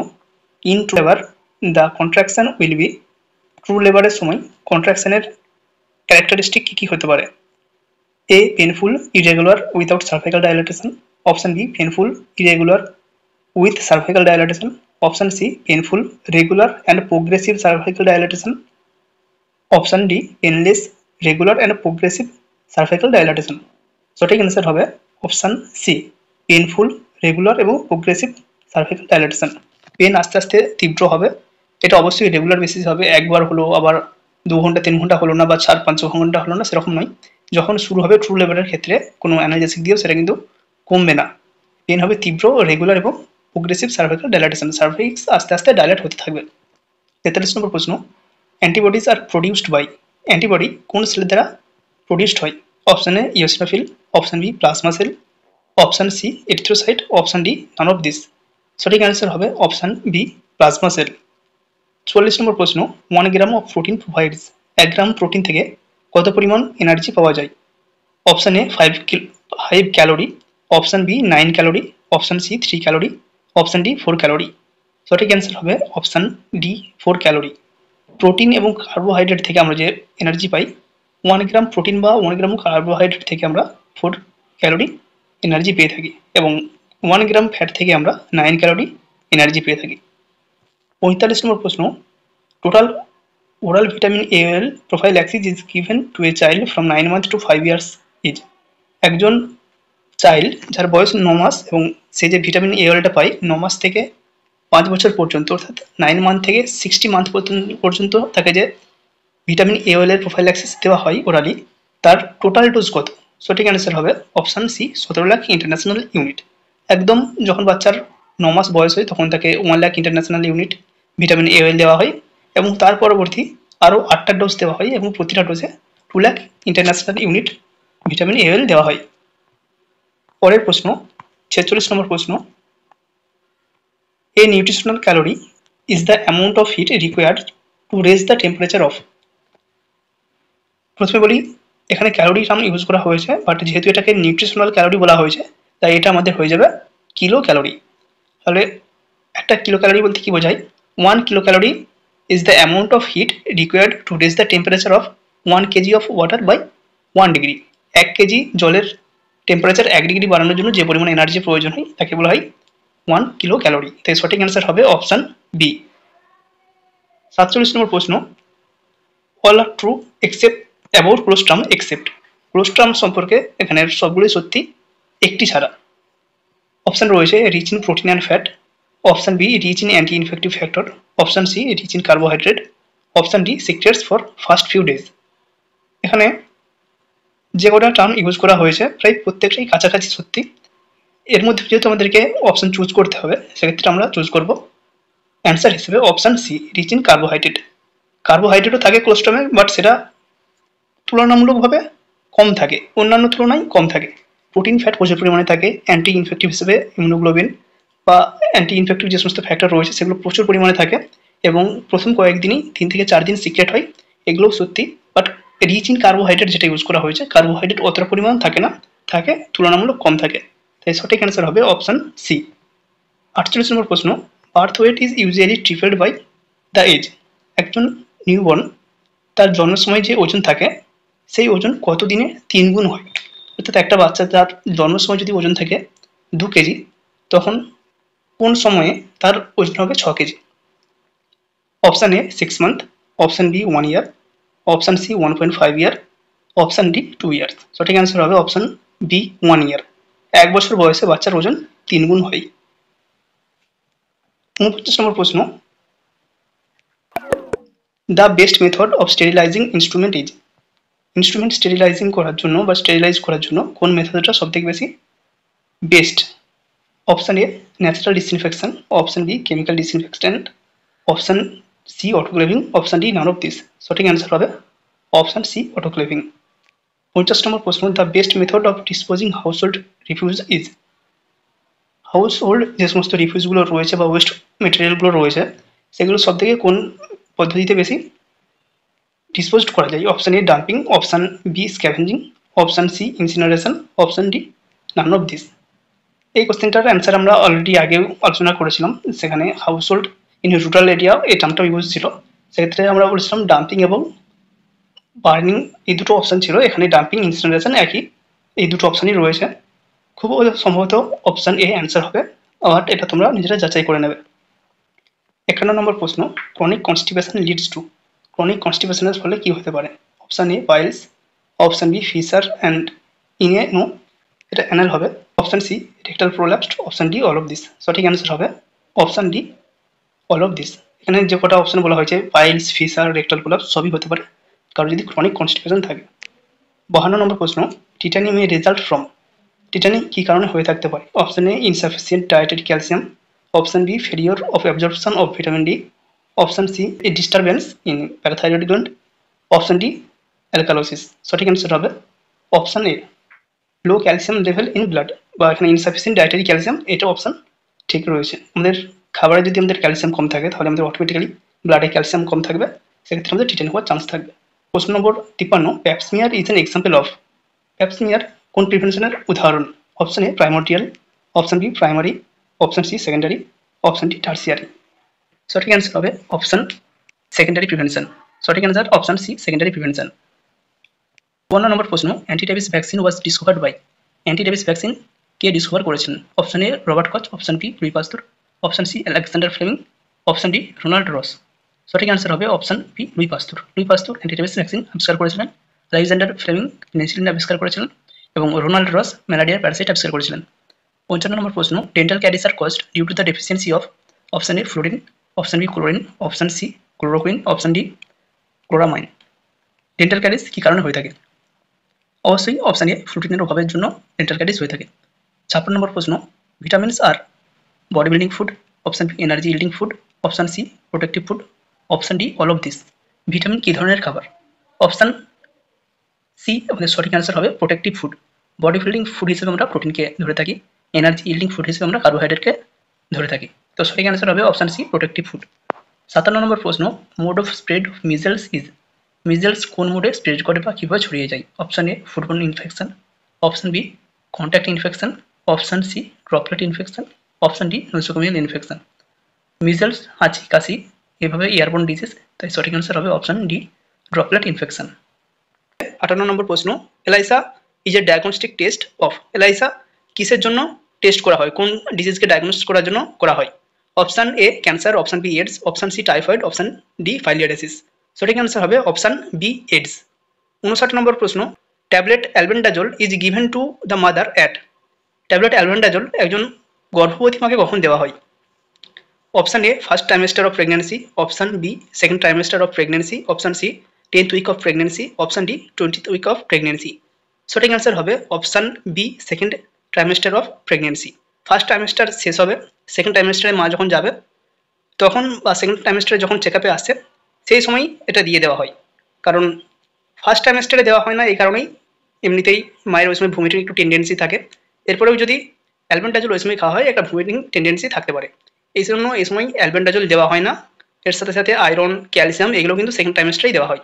in true labour the contraction will be, true লেবারের সময় কন্ট্রাকশনের ক্যারেক্টারিস্টিক কী কী হতে পারে? A painful irregular without cervical dilatation, option B painful irregular with cervical dilatation, option C painful regular and progressive cervical dilatation, option D painless regular and progressive cervical dilatation। সঠিক answer হবে option C painful regular এবং progressive cervical dilatation. Pen আস্তে আস্তে তীব্র হবে, এটা অবশ্যই regular basis হবে, একবার হলো আবার 2 ঘন্টা 3 ঘন্টা হলো না বা 4-5 ঘন্টা হলো না সেরকম নয়। যখন শুরু হবে ট্রু লেবারের ক্ষেত্রে কোনো অ্যানালজেসিক দিয়েও সেটা কিন্তু কমবে না, পেন হবে তীব্র রেগুলার এবং প্রোগ্রেসিভ সার্ভিক্যাল ডাইলেটেশন, সার্ভিক্স আস্তে আস্তে ডাইলেট হতে থাকবে। 43 নম্বর প্রশ্ন, antibodies are produced by, antibody কোন সেলের দ্বারা প্রডিউসড হয়? Option A eosinophil, option B plasma cell, option C erythrocyte, option D none of this. সঠিক অ্যান্সার হবে option B plasma cell. 44 number প্রশ্ন, 1 gram of protein provides, 1 gram protein থেকে কত পরিমাণ এনার্জি পাওয়া যায়? Option A 5 calorie, option B 9 calorie, option C 3 calorie, option D 4 calorie. সঠিক answer হবে অপশন ডি 4 ক্যালোরি। প্রোটিন এবং কার্বোহাইড্রেট থেকে আমরা যে এনার্জি পাই, 1 গ্রাম প্রোটিন বা 1 গ্রাম কার্বোহাইড্রেট থেকে আমরা 4 ক্যালোরি এনার্জি পেয়ে থাকি এবং 1 গ্রাম ফ্যাট থেকে আমরা 9 ক্যালোরি এনার্জি পেয়ে থাকি। 45 নম্বর প্রশ্ন, total oral vitamin A oil prophylaxis is given to a child from 9 month to 5 years age. একজন চাইল্ড যার বয়স 9 মাস এবং সে যে ভিটামিন এ অয়েলটা পায় 9 মাস থেকে 5 বছর পর্যন্ত, অর্থাৎ 9 মান্থ থেকে 60 মান্থ পর্যন্ত তাকে যে ভিটামিন এ অয়েলের প্রোফাইল্যাক্সিস দেওয়া হয় ওরালি, তার টোটাল ডোজ কত? সঠিক অ্যান্সার হবে option C 17 lakh international unit. একদম যখন বাচ্চার 9 মাস বয়স হয় তখন তাকে 1 lakh international unit vitamin A oil দেওয়া হয় এবং তার পরবর্তী আরও 8টা ডোজ দেওয়া হয় এবং প্রতিটা ডোজে 2 lakh international unit vitamin A oil দেওয়া হয়। পরের প্রশ্ন, 46 নম্বর প্রশ্ন, a nutritional calorie is the amount of heat required to raise the temperature of. প্রথমে বলি এখানে ক্যালোরি টার্ম ইউজ করা হয়েছে, বাট যেহেতু এটাকে নিউট্রিশনাল ক্যালোরি বলা হয়েছে তাই এটা আমাদের হয়ে যাবে কিলো ক্যালোরি। তাহলে একটা কিলো ক্যালোরি বলতে কি বোঝায়? 1 kilo calorie is the amount of heat required to raise the temperature of 1 KG of water by 1 degree. 1 KG জলের টেম্পারেচার 1 ডিগ্রি বাড়ানোর জন্য যে পরিমাণ এনার্জি প্রয়োজন হয় তাকে বলা হয় 1 কিলো ক্যালোরি। তাই সঠিক অ্যান্সার হবে অপশন বি। 47 নম্বর প্রশ্ন, all are true except about colostrum except. Colostrum সম্পর্কে এখানে সবগুলোই সত্যি একটি ছাড়া। অপশন রয়েছে rich in protein and fat, option B rich in anti infective factor, option C rich in carbohydrate, option D secretes for first few days. এখানে যে কটা টার্ম ইউজ করা হয়েছে প্রায় প্রত্যেকটাই কাছাকাছি সত্যি। এর মধ্যে যেহেতু আমাদেরকে অপশন চুজ করতে হবে সেক্ষেত্রে আমরা চুজ করব অ্যান্সার হিসেবে option C rich in carbohydrate. কার্বোহাইড্রেটও থাকে কোলেস্ট্রমে, বাট সেটা তুলনামূলকভাবে কম থাকে, অন্যান্য তুলনায় কম থাকে। প্রোটিন ফ্যাট প্রচুর পরিমাণে থাকে, অ্যান্টি ইনফেক্টিভ হিসেবে ইমিউনোগ্লোবিন বা অ্যান্টি ইনফেক্টিভ যে সমস্ত ফ্যাক্টর রয়েছে সেগুলো প্রচুর পরিমাণে থাকে এবং প্রথম কয়েকদিনই 3 থেকে 4 দিন সিক্রেট হয়, এগুলোও সত্যি। বাট রিচ ইন কার্বোহাইড্রেট যেটা ইউজ করা হয়েছে, কার্বোহাইড্রেট অতটা পরিমাণ থাকে না, থাকে তুলনামূলক কম থাকে। তাই সঠিক অ্যান্সার হবে অপশন সি। 48 নম্বর প্রশ্ন, birth weight is usually tripled by the age. একজন নিউবর্ন তার জন্মের সময় যে ওজন থাকে সেই ওজন কত দিনে 3 গুণ হয়? অর্থাৎ একটা বাচ্চা তার জন্মের সময় যদি ওজন থাকে 2 কেজি, তখন কোন সময়ে তার ওজন হবে 6 KG? Option A 6 month, option B 1 year, option C 1.5 year, option D 2 years. সঠিক অ্যান্সার হবে অপশান বি 1 ইয়ার। 1 বছর বয়সে বাচ্চার ওজন 3 গুণ হয়। 49 নম্বর প্রশ্ন, the best method of sterilising instrument is. Instrument sterilising করার জন্য বা স্টেরিলাইজ করার জন্য কোন মেথডটা সবথেকে বেশি best? Option A natural disinfection, option B chemical disinfectant, option C autoclaving, option D none of this. সঠিক অ্যান্সার হবে অপশান সি অটোক্লেভিং। 50 নম্বর প্রশ্ন, the best method of disposing household refuse is. Household যে সমস্ত রিফিউজগুলো রয়েছে বা West মেটেরিয়ালগুলো রয়েছে সেগুলো সব থেকে কোন পদ্ধতিতে বেশি ডিসপোজড করা যায়? Option A dumping, option B scavenging, option C incineration, option D none of this. এই কোশ্চেনটার অ্যান্সার আমরা অলরেডি আগেও আলোচনা করেছিলাম। সেখানে household in rural area এই টার্মটা ইউজ ছিল। সেক্ষেত্রে আমরা বলেছিলাম ডাম্পিং এবং বার্নিং এই দুটো অপশান ছিল। এখানে ডাম্পিং ইনসিনারেশন একই, এই দুটো অপশানই রয়েছে। খুব সম্ভবত অপশান এ অ্যান্সার হবে, বাট এটা তোমরা নিজেরা যাচাই করে নেবে। 51 নম্বর প্রশ্ন, chronic constipation leads to. Chronic কনস্টিপেশনের ফলে কি হতে পারে? Option A piles, option B fissure and ইনে নো, এটা অ্যানাল হবে। Option C rectal prolapse, option D all of this. সঠিক অ্যান্সার হবে option D all of this. এখানে যে কটা অপশান বলা হয়েছে পাইলস, ফিসার, রেক্টাল প্রোল্যাপস সবই হতে পারে কারণ যদি ক্রনিক কনস্টিপেশন থাকে। 52 নম্বর প্রশ্ন, tetany may result from. Tetany কী কারণে হয়ে থাকতে পারে? Option A insufficient dieted calcium, option B failure of absorption of vitamin D, option C a disturbance in parathyroid gland, option D alkalosis. সঠিক answer হবে option A low calcium level in blood, বা এখানে insufficient dietary calcium, এটা option ঠিক রয়েছে। আমাদের খাবারে যদি আমাদের ক্যালসিয়াম কম থাকে তাহলে আমাদের অটোমেটিক্যালি ব্লাডে ক্যালসিয়াম কম থাকবে, সেক্ষেত্রে আমাদের টিটানি হওয়ার চান্স থাকবে। প্রশ্ন number 53, pap smear is an example of. Pap smear কোন প্রিভেনশনের উদাহরণ? Option A primordial, option B primary, option C secondary, option D tertiary. সঠিক অ্যান্সার হবে অপশান সেকেন্ডারি প্রিভেনশন। সঠিক answer option C secondary prevention. 52 number প্রশ্ন, antirabies vaccine was discovered by. Antirabies vaccine কে discover করেছিলেন? Option A Robert Koch, option B Louis Pasteur, option C Alexander Fleming, option D Ronald Ross. সঠিক answer হবে option B Louis Pasteur. Louis Pasteur antirabies vaccine আবিষ্কার করেছিলেন। Alexander Fleming penicillin আবিষ্কার করেছিলেন এবং Ronald রস ম্যালারিয়ার প্যারাসাইট আবিষ্কার করেছিলেন। 55 নম্বর প্রশ্ন, dental caries are caused due to the deficiency of. Option A fluorine, option B chlorine, option C chloroquine, option D chloramine. Dental caries কী কারণে হয়ে থাকে? অবশ্যই অপশান এ ফ্লুটিনের অভাবের জন্য ডেন্টাল ক্যারিজ হয়ে থাকে। 56 নম্বর প্রশ্ন, vitamins are body building food, option B energy yielding food, option C protective food, option D all of this. Vitamin কী ধরনের খাবার? অপশান সি আমাদের সঠিক অ্যান্সার হবে protective food. Body building food হিসেবে আমরা প্রোটিনকে ধরে থাকি, এনার্জি ইল্ডিং ফুড হিসেবে আমরা কার্বোহাইড্রেটকে ধরে থাকি। তো সঠিক অ্যান্সার হবে option C protective food. 57 number প্রশ্ন, mode of spread of measles is. Measles কোন মোডে স্প্রেড করে বা কীভাবে ছড়িয়ে যায়? Option A foodborne infection, option B contact infection, option C droplet infection, option D nosocomial infection. Measles, হাঁচি, কাশি এভাবে এয়ারবোর্ন ডিজিজ, তাই সঠিক অ্যান্সার হবে option D droplet infection. 58 number প্রশ্ন, ELISA is a diagnostic test of. ELISA কিসের জন্য test করা হয়, কোন ডিজিজকে ডায়াগনোস করার জন্য করা হয়? Option A cancer, option B AIDS, option C typhoid, option D filariasis. সঠিক অ্যান্সার হবে অপশান বি এডস। 59 নম্বর প্রশ্ন, tablet albendazole is given to the mother at. Tablet albendazole একজন গর্ভবতী মাকে কখন দেওয়া হয়? Option A first trimester of pregnancy, option B second trimester of pregnancy, option C 10th week of pregnancy, option D 20th week of pregnancy. সঠিক answer হবে option B second trimester of pregnancy. First trimester শেষ হবে, second ট্রাইমেস্টারে মা যখন যাবে তখন, বা second ট্রাইমেস্টারে যখন চেক আপে আসছে সেই সময় এটা দিয়ে দেওয়া হয়। কারণ ফার্স্ট ট্রাইমেস্টারে দেওয়া হয় না এই কারণেই, এমনিতেই মায়ের ওই সময় ভমিটিং একটু টেন্ডেন্সি থাকে, এরপরেও যদি অ্যালবেন্ডাজোল ওই সময় খাওয়া হয় একটা ভমিটিং টেন্ডেন্সি থাকতে পারে, এই জন্য এই সময় অ্যালবেন্ডাজোল দেওয়া হয় না। এর সাথে সাথে আয়রন, ক্যালসিয়াম এগুলো কিন্তু সেকেন্ড ট্রাইমেস্টারেই দেওয়া হয়।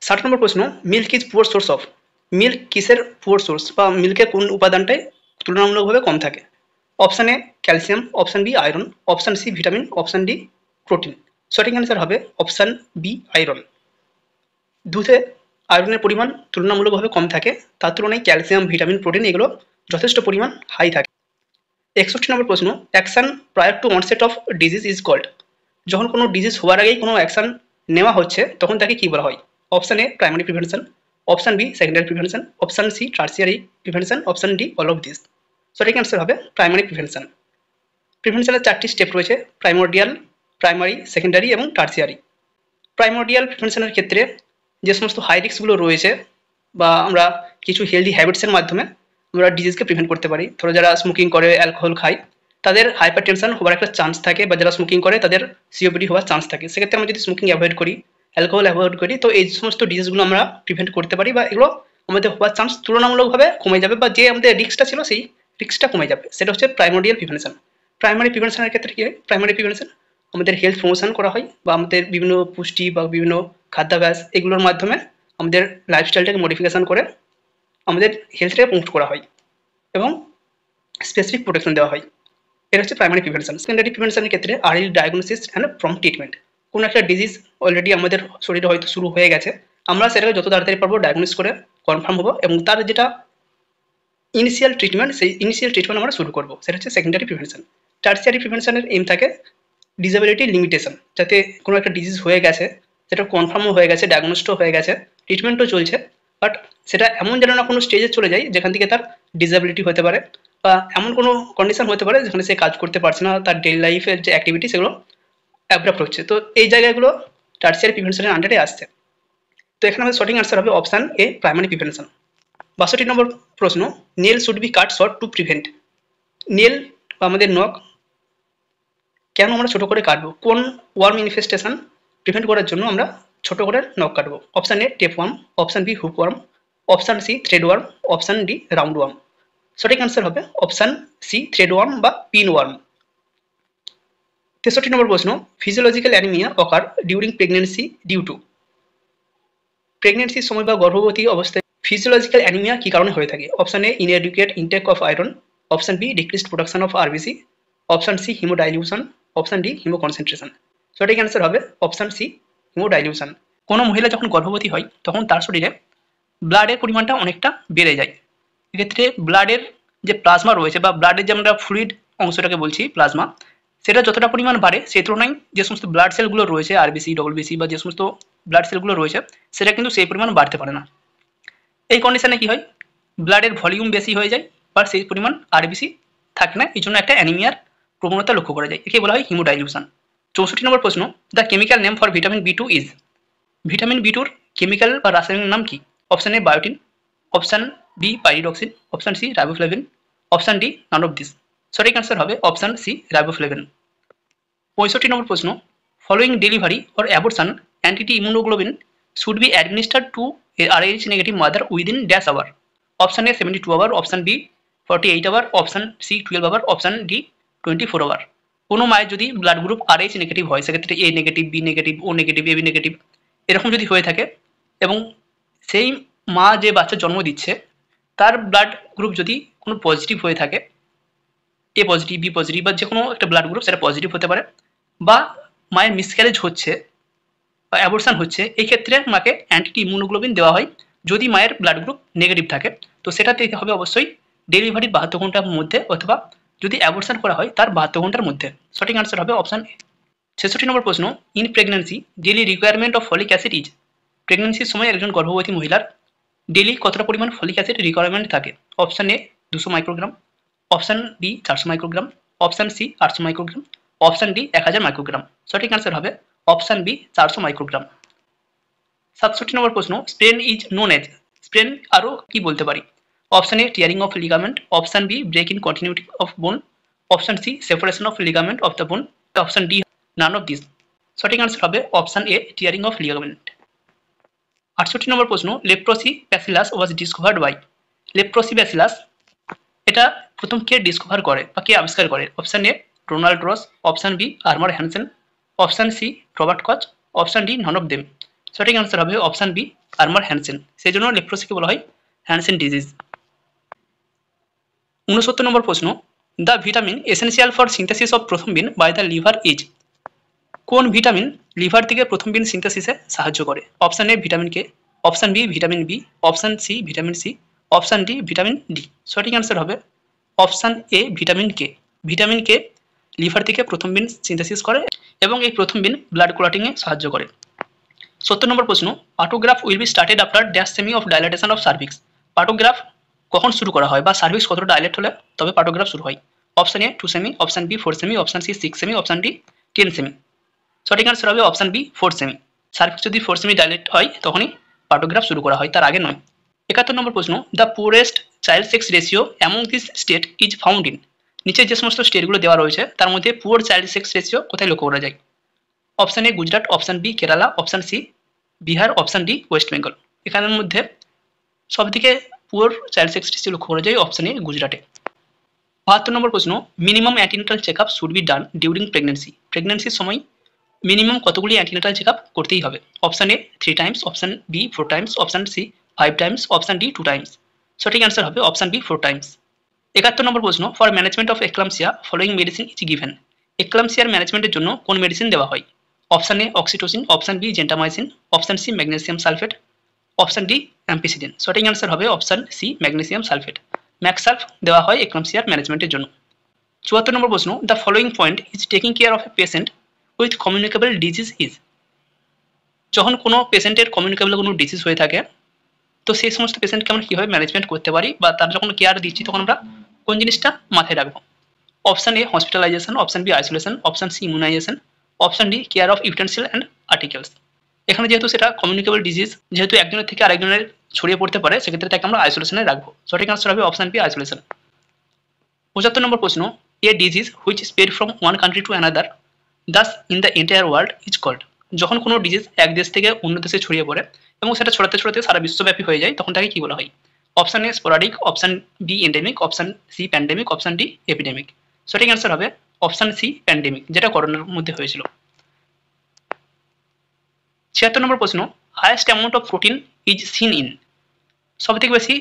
60 নম্বর প্রশ্ন, milk is poor source of. Milk কিসের পুয়ার সোর্স, বা মিল্কের কোন উপাদানটাই তুলনামূলকভাবে কম থাকে? Option A calcium, option B iron, option C vitamin, option D protein. সঠিক অ্যান্সার হবে অপশান বি আয়রন। দুধে আয়রনের পরিমাণ তুলনামূলকভাবে কম থাকে, তার তুলনায় ক্যালসিয়াম, ভিটামিন, প্রোটিন এগুলো যথেষ্ট পরিমাণ হাই থাকে। 61 নম্বর প্রশ্ন, action prior to onset of disease is called. যখন কোনো ডিজিজ হওয়ার আগেই কোনো অ্যাকশন নেওয়া হচ্ছে তখন তাকে কী বলা হয়? Option A primary prevention, option B secondary prevention, option C tertiary prevention, option D all of this. সঠিক অ্যান্সার হবে প্রাইমারি প্রিভেনশন। প্রিভেনশনের 4টি স্টেপ রয়েছে, প্রাইমোরডিয়াল, প্রাইমারি, সেকেন্ডারি এবং টার্সিয়ারি। প্রাইমোরডিয়াল প্রিভেনশনের ক্ষেত্রে যে সমস্ত হাই রিস্কগুলো রয়েছে, বা আমরা কিছু হেলদি হ্যাবিটসের মাধ্যমে আমরা ডিজিজকে প্রিভেন্ট করতে পারি। ধরো যারা স্মোকিং করে, অ্যালকোহল খায়, তাদের হাইপার টেনশন হওয়ার একটা চান্স থাকে, বা যারা স্মোকিং করে তাদের সিওপিডি হওয়ার চান্স থাকে। সেক্ষেত্রে আমরা যদি স্মোকিং অ্যাভয়েড করি, অ্যালকোহল অ্যাভয়েড করি, তো এই সমস্ত ডিজিজগুলো আমরা প্রিভেন্ট করতে পারি, বা এগুলো আমাদের হওয়ার চান্স তুলনামূলকভাবে কমে যাবে, বা যে আমাদের রিস্কটা ছিল সেই রিস্কটা কমে যাবে। সেটা হচ্ছে প্রাইমোরডিয়াল প্রিভেনশন। প্রাইমারি প্রিভেনশনের ক্ষেত্রে কী হয়? প্রাইমারি প্রিভেনশন আমাদের হেলথ প্রমোশন করা হয় বা আমাদের বিভিন্ন পুষ্টি বা বিভিন্ন খাদ্যাভ্যাস এগুলোর মাধ্যমে আমাদের লাইফস্টাইলটাকে মডিফিকেশান করে আমাদের হেলথটাকে প্রমোট করা হয় এবং স্পেসিফিক প্রোটেকশন দেওয়া হয়। এটা হচ্ছে প্রাইমারি প্রিভেনশন। সেকেন্ডারি প্রিভেনশনের ক্ষেত্রে early diagnosis and prompt treatment. কোনো একটা ডিজিজ অলরেডি আমাদের শরীরে হয়তো শুরু হয়ে গেছে, আমরা সেটাকে যত তাড়াতাড়ি পারবো ডায়াগনোস করে কনফার্ম হবো এবং তার যেটা ইনিশিয়াল ট্রিটমেন্ট, সেই ইনিশিয়াল ট্রিটমেন্ট আমরা শুরু করবো, সেটা হচ্ছে সেকেন্ডারি প্রিভেনশন। টার্সিয়ারি প্রিভেনশনের এইম থাকে ডিসেবিলিটি লিমিটেশন, যাতে কোনো একটা ডিজিজ হয়ে গেছে, সেটা কনফার্মও হয়ে গেছে, ডায়াগনোসও হয়ে গেছে, ট্রিটমেন্টও চলছে, বাট সেটা এমন যেন না কোনো স্টেজে চলে যায় যেখান থেকে তার ডিসেবিলিটি হতে পারে বা এমন কোনো কন্ডিশন হতে পারে যেখানে সে কাজ করতে পারছে না, তার ডেইলি লাইফের যে অ্যাক্টিভিটি সেগুলো অ্যাব্রাপ্ট হচ্ছে। তো এই জায়গাগুলো টার্সিয়ারি প্রিভেনশনের আন্ডারে আসছে। তো এখানে আমাদের সঠিক আনসার হবে অপশান এ, প্রাইমারি প্রিভেনশন। 62 নম্বর প্রশ্ন, nail should be cut short to prevent. Nail বা আমাদের নখ কেন আমরা ছোট করে কাটবো? কোন ওয়ার্ম ইনফেস্টেশন প্রিভেন্ট করার জন্য আমরা ছোট করে নখ কাটবো? Option A tape worm, option B hook worm, option C thread worm, option D round worm. সঠিক আনসার হবে অপশান সি থ্রেড ওয়ার্ম বা পিন ওয়ার্ম। 63 নম্বর প্রশ্ন, physiological anaemia occur during pregnancy due to. প্রেগনেন্সির সময় বা গর্ভবতী অবস্থায় physiological anaemia কী কারণে হয়ে থাকে? Option A inadequate intake of iron, option B decreased production of RBC, option C haemodilution, option D haemoconcentration. সঠিক অ্যান্সার হবে অপশান সি হিমোডাইলিউশন। কোনো মহিলা যখন গর্ভবতী হয় তখন তার শরীরে ব্লাডের পরিমাণটা অনেকটা বেড়ে যায়। এক্ষেত্রে ব্লাডের যে প্লাজমা রয়েছে বা ব্লাডের যে আমরা ফ্লুইড অংশটাকে বলছি প্লাজমা, সেটা যতটা পরিমাণ বাড়ে সেই তুলনায় যে সমস্ত ব্লাড সেলগুলো রয়েছে আরবিসি, ডবলবিসি বা যে সমস্ত ব্লাড সেলগুলো রয়েছে সেটা কিন্তু সেই পরিমাণ বাড়তে পারে না। এই কন্ডিশনে কি হয়, ব্লাডের ভলিউম বেশি হয়ে যায় বা সেই পরিমাণ আরবিসি থাকে না, এই জন্য একটা অ্যানিমিয়ার প্রবণতা লক্ষ্য করা যায়, একে বলা হয় হিমোডাইলিউশন। 64 নম্বর প্রশ্ন, the chemical name for vitamin B two is. Vitamin B টুর কেমিক্যাল বা রাসায়নিক নাম কি? Option A biotin, option B pyridoxine, option C riboflavin, option D none of this. সঠিক অ্যান্সার হবে অপশান সি রাইবোফ্লেভিন। 65 নম্বর প্রশ্ন, following delivery or abortion anti immunoglobin should be administered to RH negative mother within dash hour. Option A 72 hour, option B 48 hour, option C 12 hour, option D 24 hour. কোনো মায়ের যদি blood group RH negative হয়, সেক্ষেত্রে A negative, B negative, O negative, AB negative এরকম যদি হয়ে থাকে এবং সেই মা যে বাচ্চা জন্ম দিচ্ছে তার ব্লাড গ্রুপ যদি কোনো পজিটিভ হয়ে থাকে, এ পজিটিভ, বি পজিটিভ বা যে কোনো একটা ব্লাড গ্রুপ সেটা পজিটিভ হতে পারে, বা মায়ের মিসক্যারেজ হচ্ছে বা অ্যাবর্শন হচ্ছে, এই ক্ষেত্রে মাকে অ্যান্টি ইমিউনোগ্লোবিন দেওয়া হয়। যদি মায়ের ব্লাড গ্রুপ নেগেটিভ থাকে তো সেটা দিতে হবে অবশ্যই ডেলিভারির 72 ঘন্টার মধ্যে, অথবা যদি অ্যাবর্শন করা হয় তার 72 ঘন্টার মধ্যে। সঠিক আনসার হবে অপশান এ। 66 নম্বর প্রশ্ন, in pregnancy daily requirement of folic acid is. প্রেগনেন্সির সময় একজন গর্ভবতী মহিলার ডেলি কতটা পরিমাণ ফলিক অ্যাসিড রিকোয়ারমেন্ট থাকে? Option A 200 microgram, option B 400 microgram, option C 800 microgram, option D 1000 microgram. সঠিক আনসার হবে অপশান বি 400 মাইক্রোগ্রাম। 67 নম্বর প্রশ্ন, sprain is known as. Sprain আরও কি বলতে পারি? Option A tearing of ligament, option B break in continuity of বোন, option C separation of ligament of the bone, option D none of this. সঠিক answer হবে option A tearing of ligament. 68 number প্রশ্ন, leprosy bacillus was discovered by. Leprosy bacillus এটা প্রথম কে discover করে বা কে আবিষ্কার করে? Option A Ronald Ross, option B Armauer Hansen, option C Robert Koch, option D none of them. সঠিক আনসার হবে অপশান বি আর্মার হ্যানসেন। সেই জন্য লেপ্রোসিকে বলা হয় হ্যানসেন ডিজিজ। 69 নম্বর প্রশ্ন, the vitamin essential for synthesis of prothrombin by the liver is. কোন vitamin liver থেকে prothrombin সিনথেসিসে সাহায্য করে? Option A vitamin K, option B vitamin B, option C vitamin C, option D vitamin D. সঠিক answer হবে option A vitamin K. Vitamin K liver থেকে prothrombin synthesis করে এবং এই প্রথমবিন ব্লাড ক্লটিংয়ে সাহায্য করে। 70 নম্বর প্রশ্ন, পার্টোগ্রাফ will be started after dash semi of dilatation of cervix. পার্টোগ্রাফ কখন শুরু করা হয় বা সার্ভিক্স কতটা ডাইলেট হলে তবে পার্টোগ্রাফ শুরু হয়? অপশান এ 2 সেমি, অপশান বি 4 সেমি, অপশান সি 6 সেমি, অপশান ডি 10 সেমি। সঠিক আনসার হবে অপশান বি 4 সেমি। সার্ভিক্স যদি 4 সেমি ডাইলেট হয় তখনই পার্টোগ্রাফ শুরু করা হয়, তার আগে নয়। 71 নম্বর প্রশ্ন, the poorest child sex ratio among this state is found in. নিচে যে সমস্ত স্টেটগুলো দেওয়া রয়েছে তার মধ্যে পুয়ার চাইল্ড সেক্স রেশিও কোথায় লক্ষ্য করা যায়? Option A Gujarat, option B Kerala, option C Bihar, option D West Bengal. এখানের মধ্যে সবথেকে পুয়ার চাইল্ড সেক্স রেশিও লক্ষ্য করা যায় অপশান এ গুজরাটে। 72 নম্বর প্রশ্ন, minimum antenatal checkup should be done during pregnancy. প্রেগনেন্সির সময় মিনিমাম কতগুলি অ্যান্টিনেটাল চেকআপ করতেই হবে? Option A 3 times, option B 4 times, option C 5 times, option D 2 times. সঠিক অ্যান্সার হবে অপশন বি 4 টাইমস। 71 নম্বর প্রশ্ন, for management of eclampsia following medicine is given. এক্লাম্পসিয়ার ম্যানেজমেন্টের জন্য কোন মেডিসিন দেওয়া হয়? Option A oxytocin, option B gentamicin, option C magnesium sulphate, option D ampicillin. সঠিক অ্যান্সার হবে option C magnesium sulphate. Mag sulph দেওয়া হয় এক্লাম্পসিয়ার ম্যানেজমেন্টের জন্য। 74 নম্বর প্রশ্ন, the following point is taking care of a patient with communicable disease is. যখন কোনো পেশেন্টের কমিউনিকেবল কোনো ডিজিজ হয়ে থাকে তো সেই সমস্ত পেশেন্টকে আমরা কীভাবে ম্যানেজমেন্ট করতে পারি বা তার যখন কেয়ার দিচ্ছি তখন আমরা কোন জিনিসটা মাথায় রাখবো? Option A hospitalisation, option B isolation, option C immunisation, option D care of utensil and articles. এখানে যেহেতু সেটা কমিউনিকেবল ডিজিজ, যেহেতু একজনের থেকে আরেকজনের ছড়িয়ে পড়তে পারে, সেক্ষেত্রে তাকে আমরা আইসোলেশনে রাখবো। সঠিক আনসার হবে অপশন বি আইসোলেশন। 75 নম্বর প্রশ্ন, a disease which spread from one country to another thus in the entire world is called. যখন কোনো ডিজিজ এক দেশ থেকে অন্য দেশে ছড়িয়ে পড়ে এবং সেটা ছড়াতে ছড়াতে সারা বিশ্বব্যাপী হয়ে যায় তখন তাকে কি বলা হয়? Option A sporadic, option B endemic, option C pandemic, option D epidemic. সঠিক অ্যান্সার হবে অপশন সি প্যান্ডেমিক, যেটা করোনার মধ্যে হয়েছিল। 76 নম্বর প্রশ্ন, highest amount of protein is seen in. সব থেকে বেশি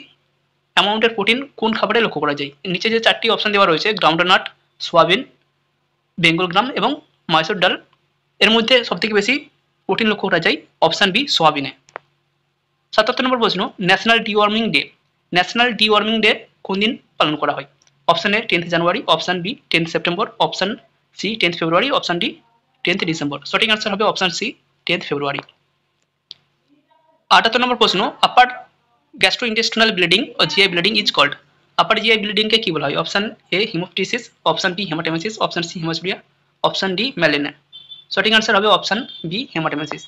অ্যামাউন্টের প্রোটিন কোন খাবারে লক্ষ্য করা যায়? নিচে যে 4টি অপশন দেওয়া রয়েছে গ্রাউন্ডনাট, সোয়াবিন, বেঙ্গল গ্রাম এবং মাইসুর ডাল, এর মধ্যে সবথেকে বেশি প্রোটিন লক্ষ্য করা যায় অপশন বি সোয়াবিনে। 77 নম্বর প্রশ্ন, national deworming day. National deworming day কোন দিন পালন করা হয়? Option A 10 January, option B 10 September, option C 10 February, option D 10 December. সঠিক আনসার হবে অপশন সি 10 ফেব্রুয়ারি। 78 নম্বর প্রশ্ন, আপার গ্যাস্ট্রোইন্টেস্টিনাল ব্লিডিং ও GI bleeding is called. Upper GI ব্লিডিংকে কি বলা হয়? Option A haemoptysis, option B haematemesis, option C haemosidia, option D malaria. সঠিক answer হবে অপশন বি হেমাটেমেসিস।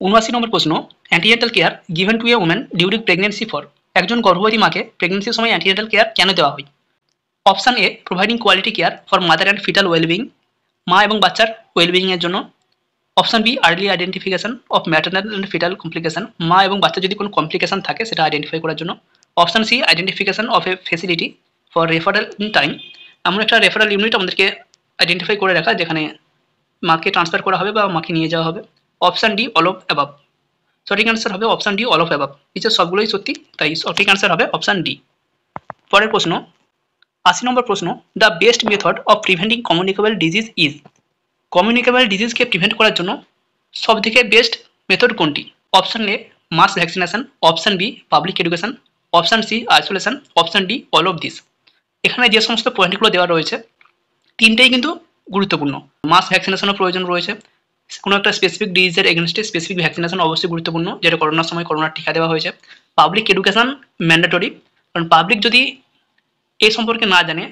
79 নম্বর প্রশ্ন, antenatal care given to a women during pregnancy for. একজন গর্ভবতী মাকে প্রেগনেন্সির সময় অ্যান্টিনেটাল কেয়ার কেন দেওয়া হয়? Option A providing quality care for mother and fetal wellbeing, মা এবং বাচ্চার ওয়েলবিং এর জন্য। Option B early identification of maternal and fetal complication, মা এবং বাচ্চার যদি কোনো কমপ্লিকেশন থাকে সেটা আইডেন্টিফাই করার জন্য। Option C identification of a facility for referral in time, এমন একটা রেফারেল ইউনিট আমাদেরকে আইডেন্টিফাই করে রাখা যেখানে মাকে ট্রান্সফার করা হবে বা মাকে নিয়ে যাওয়া হবে। Option D all of above. সঠিক অ্যান্সার হবে option D all of above. নিচের সবগুলোই সত্যি, তাই সঠিক অ্যান্সার হবে অপশন ডি। পরের প্রশ্ন, 80 নম্বর প্রশ্ন, the best method of preventing communicable disease is. Communicable ডিজিজকে প্রিভেন্ট করার জন্য সবথেকে বেস্ট মেথড কোনটি? Option A mass vaccination, option B public education, option C isolation, option D all of this. এখানে যে সমস্ত পয়েন্টগুলো দেওয়া রয়েছে তিনটেই কিন্তু গুরুত্বপূর্ণ। মাস ভ্যাকসিনেশনের প্রয়োজন রয়েছে, কোনো একটা স্পেসিফিক ডিজিজের এগেনস্টে স্পেসিফিক ভ্যাকসিনেশন অবশ্যই গুরুত্বপূর্ণ, যেটা করোনার সময় করোনার টিকা দেওয়া হয়েছে। পাবলিক এডুকেশন ম্যান্ডেটরি, কারণ পাবলিক যদি এই সম্পর্কে না জানে,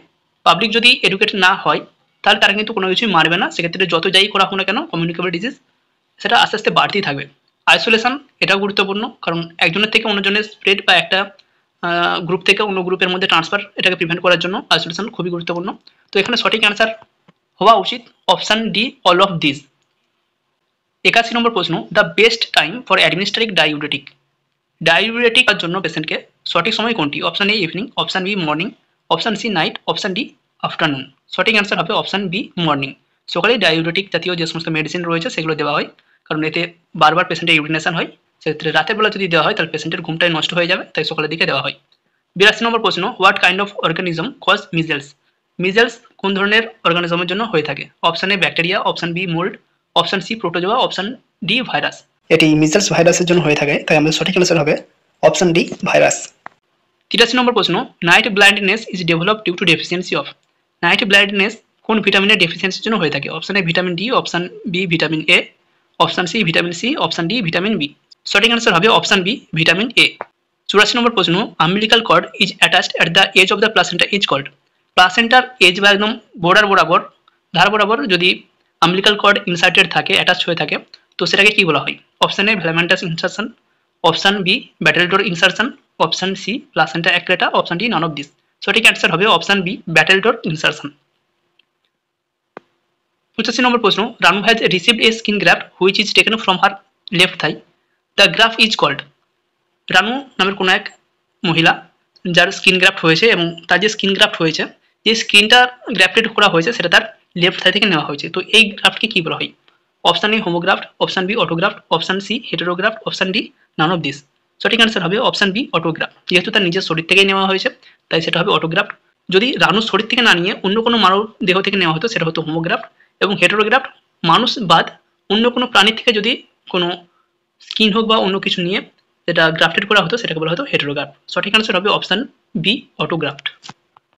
পাবলিক যদি এডুকেটেড না হয় তাহলে তারা কিন্তু কোনো কিছুই মারবে না, সেক্ষেত্রে যত যাই করা হোক না কেন কমিউনিকেবল ডিজিজ সেটা আস্তে আস্তে বাড়তেই থাকবে। আইসোলেশন এটাও গুরুত্বপূর্ণ, কারণ একজনের থেকে অন্যজনের স্প্রেড বা একটা গ্রুপ থেকে অন্য গ্রুপের মধ্যে ট্রান্সফার এটাকে প্রিভেন্ট করার জন্য আইসোলেশন খুবই গুরুত্বপূর্ণ। তো এখানে সঠিক অ্যান্সার হওয়া উচিত option D all of this. 81 number প্রশ্ন, the best time for administering diuretic. Diuretic এর জন্য পেশেন্টকে সঠিক সময় কোনটি? Option A evening, option B morning, option C night, option D afternoon. সঠিক অ্যান্সার হবে অপশন বি মর্নিং। সকালে ডাইউরেটিক জাতীয় যে সমস্ত মেডিসিন রয়েছে সেগুলো দেওয়া হয়, কারণ এতে বারবার পেশেন্টের ইউরিনেশন হয়, সেক্ষেত্রে রাতের বেলা যদি দেওয়া হয় তাহলে পেশেন্টের ঘুমটাই নষ্ট হয়ে যাবে, তাই সকালের দিকে দেওয়া হয়। 82 নম্বর প্রশ্ন, what kind of organism cause measles. Measles কোন ধরনের অর্গানিজমের জন্য হয়ে থাকে? Option A bacteria, option B mould, option C protozoa, option D virus. এটি মিজেলস ভাইরাসের জন্য হয়ে থাকে, তাই আমাদের সঠিক অ্যান্সার হবে অপশন ডি ভাইরাস। 83 নম্বর প্রশ্ন, night blindness is develop due to deficiency of. Night blindness কোন ভিটামিনের ডেফিসিয়েন্সির জন্য হয়ে থাকে? Option A vitamin D, option B vitamin A, option C vitamin C, option D vitamin B. সঠিক answer হবে option B vitamin A. 84 number প্রশ্ন, umbilical cord is attached at the edge of the placenta is called. প্লাসেন্টার edge বা একদম ধার বরাবর যদি umbilical cord inserted থাকে, অ্যাটাচ হয়ে থাকে, তো সেটাকে কি বলা হয়? Option A velamentous insertion, option B battledore insertion, option C placenta accreta, option D none of this. সঠিক অ্যান্সার হবে option B battledore insertion. 85 number প্রশ্ন, Ranu has received a skin graft which is taken from her left thigh. The graft is called. Ranu নামের কোনো এক মহিলা যার skin graft হয়েছে এবং তার যে স্কিন গ্রাফট হয়েছে যে স্কিনটা গ্রাফটেড করা হয়েছে সেটা তার লেফট সাইড থেকে নেওয়া হয়েছে। তো এই গ্রাফটকে কি বলা হয়? Option A homograft, option B autograft, option C heterograft, option D none of this. সঠিক অ্যান্সার হবে অপশান বি অটোগ্রাফট। যেহেতু তার নিজের শরীর থেকেই নেওয়া হয়েছে তাই সেটা হবে অটোগ্রাফট। যদি রানুর শরীর থেকে না নিয়ে অন্য কোনো মানব দেহ থেকে নেওয়া হতো সেটা হতো হোমোগ্রাফট। এবং হেটেরোগ্রাফট মানুষ বাদ অন্য কোনো প্রাণী থেকে যদি কোনো স্কিন হোক বা অন্য কিছু নিয়ে যেটা গ্রাফটেড করা হতো সেটাকে বলা হতো হেটেরোগ্রাফট। সঠিক অ্যান্সার হবে অপশান বি অটোগ্রাফট।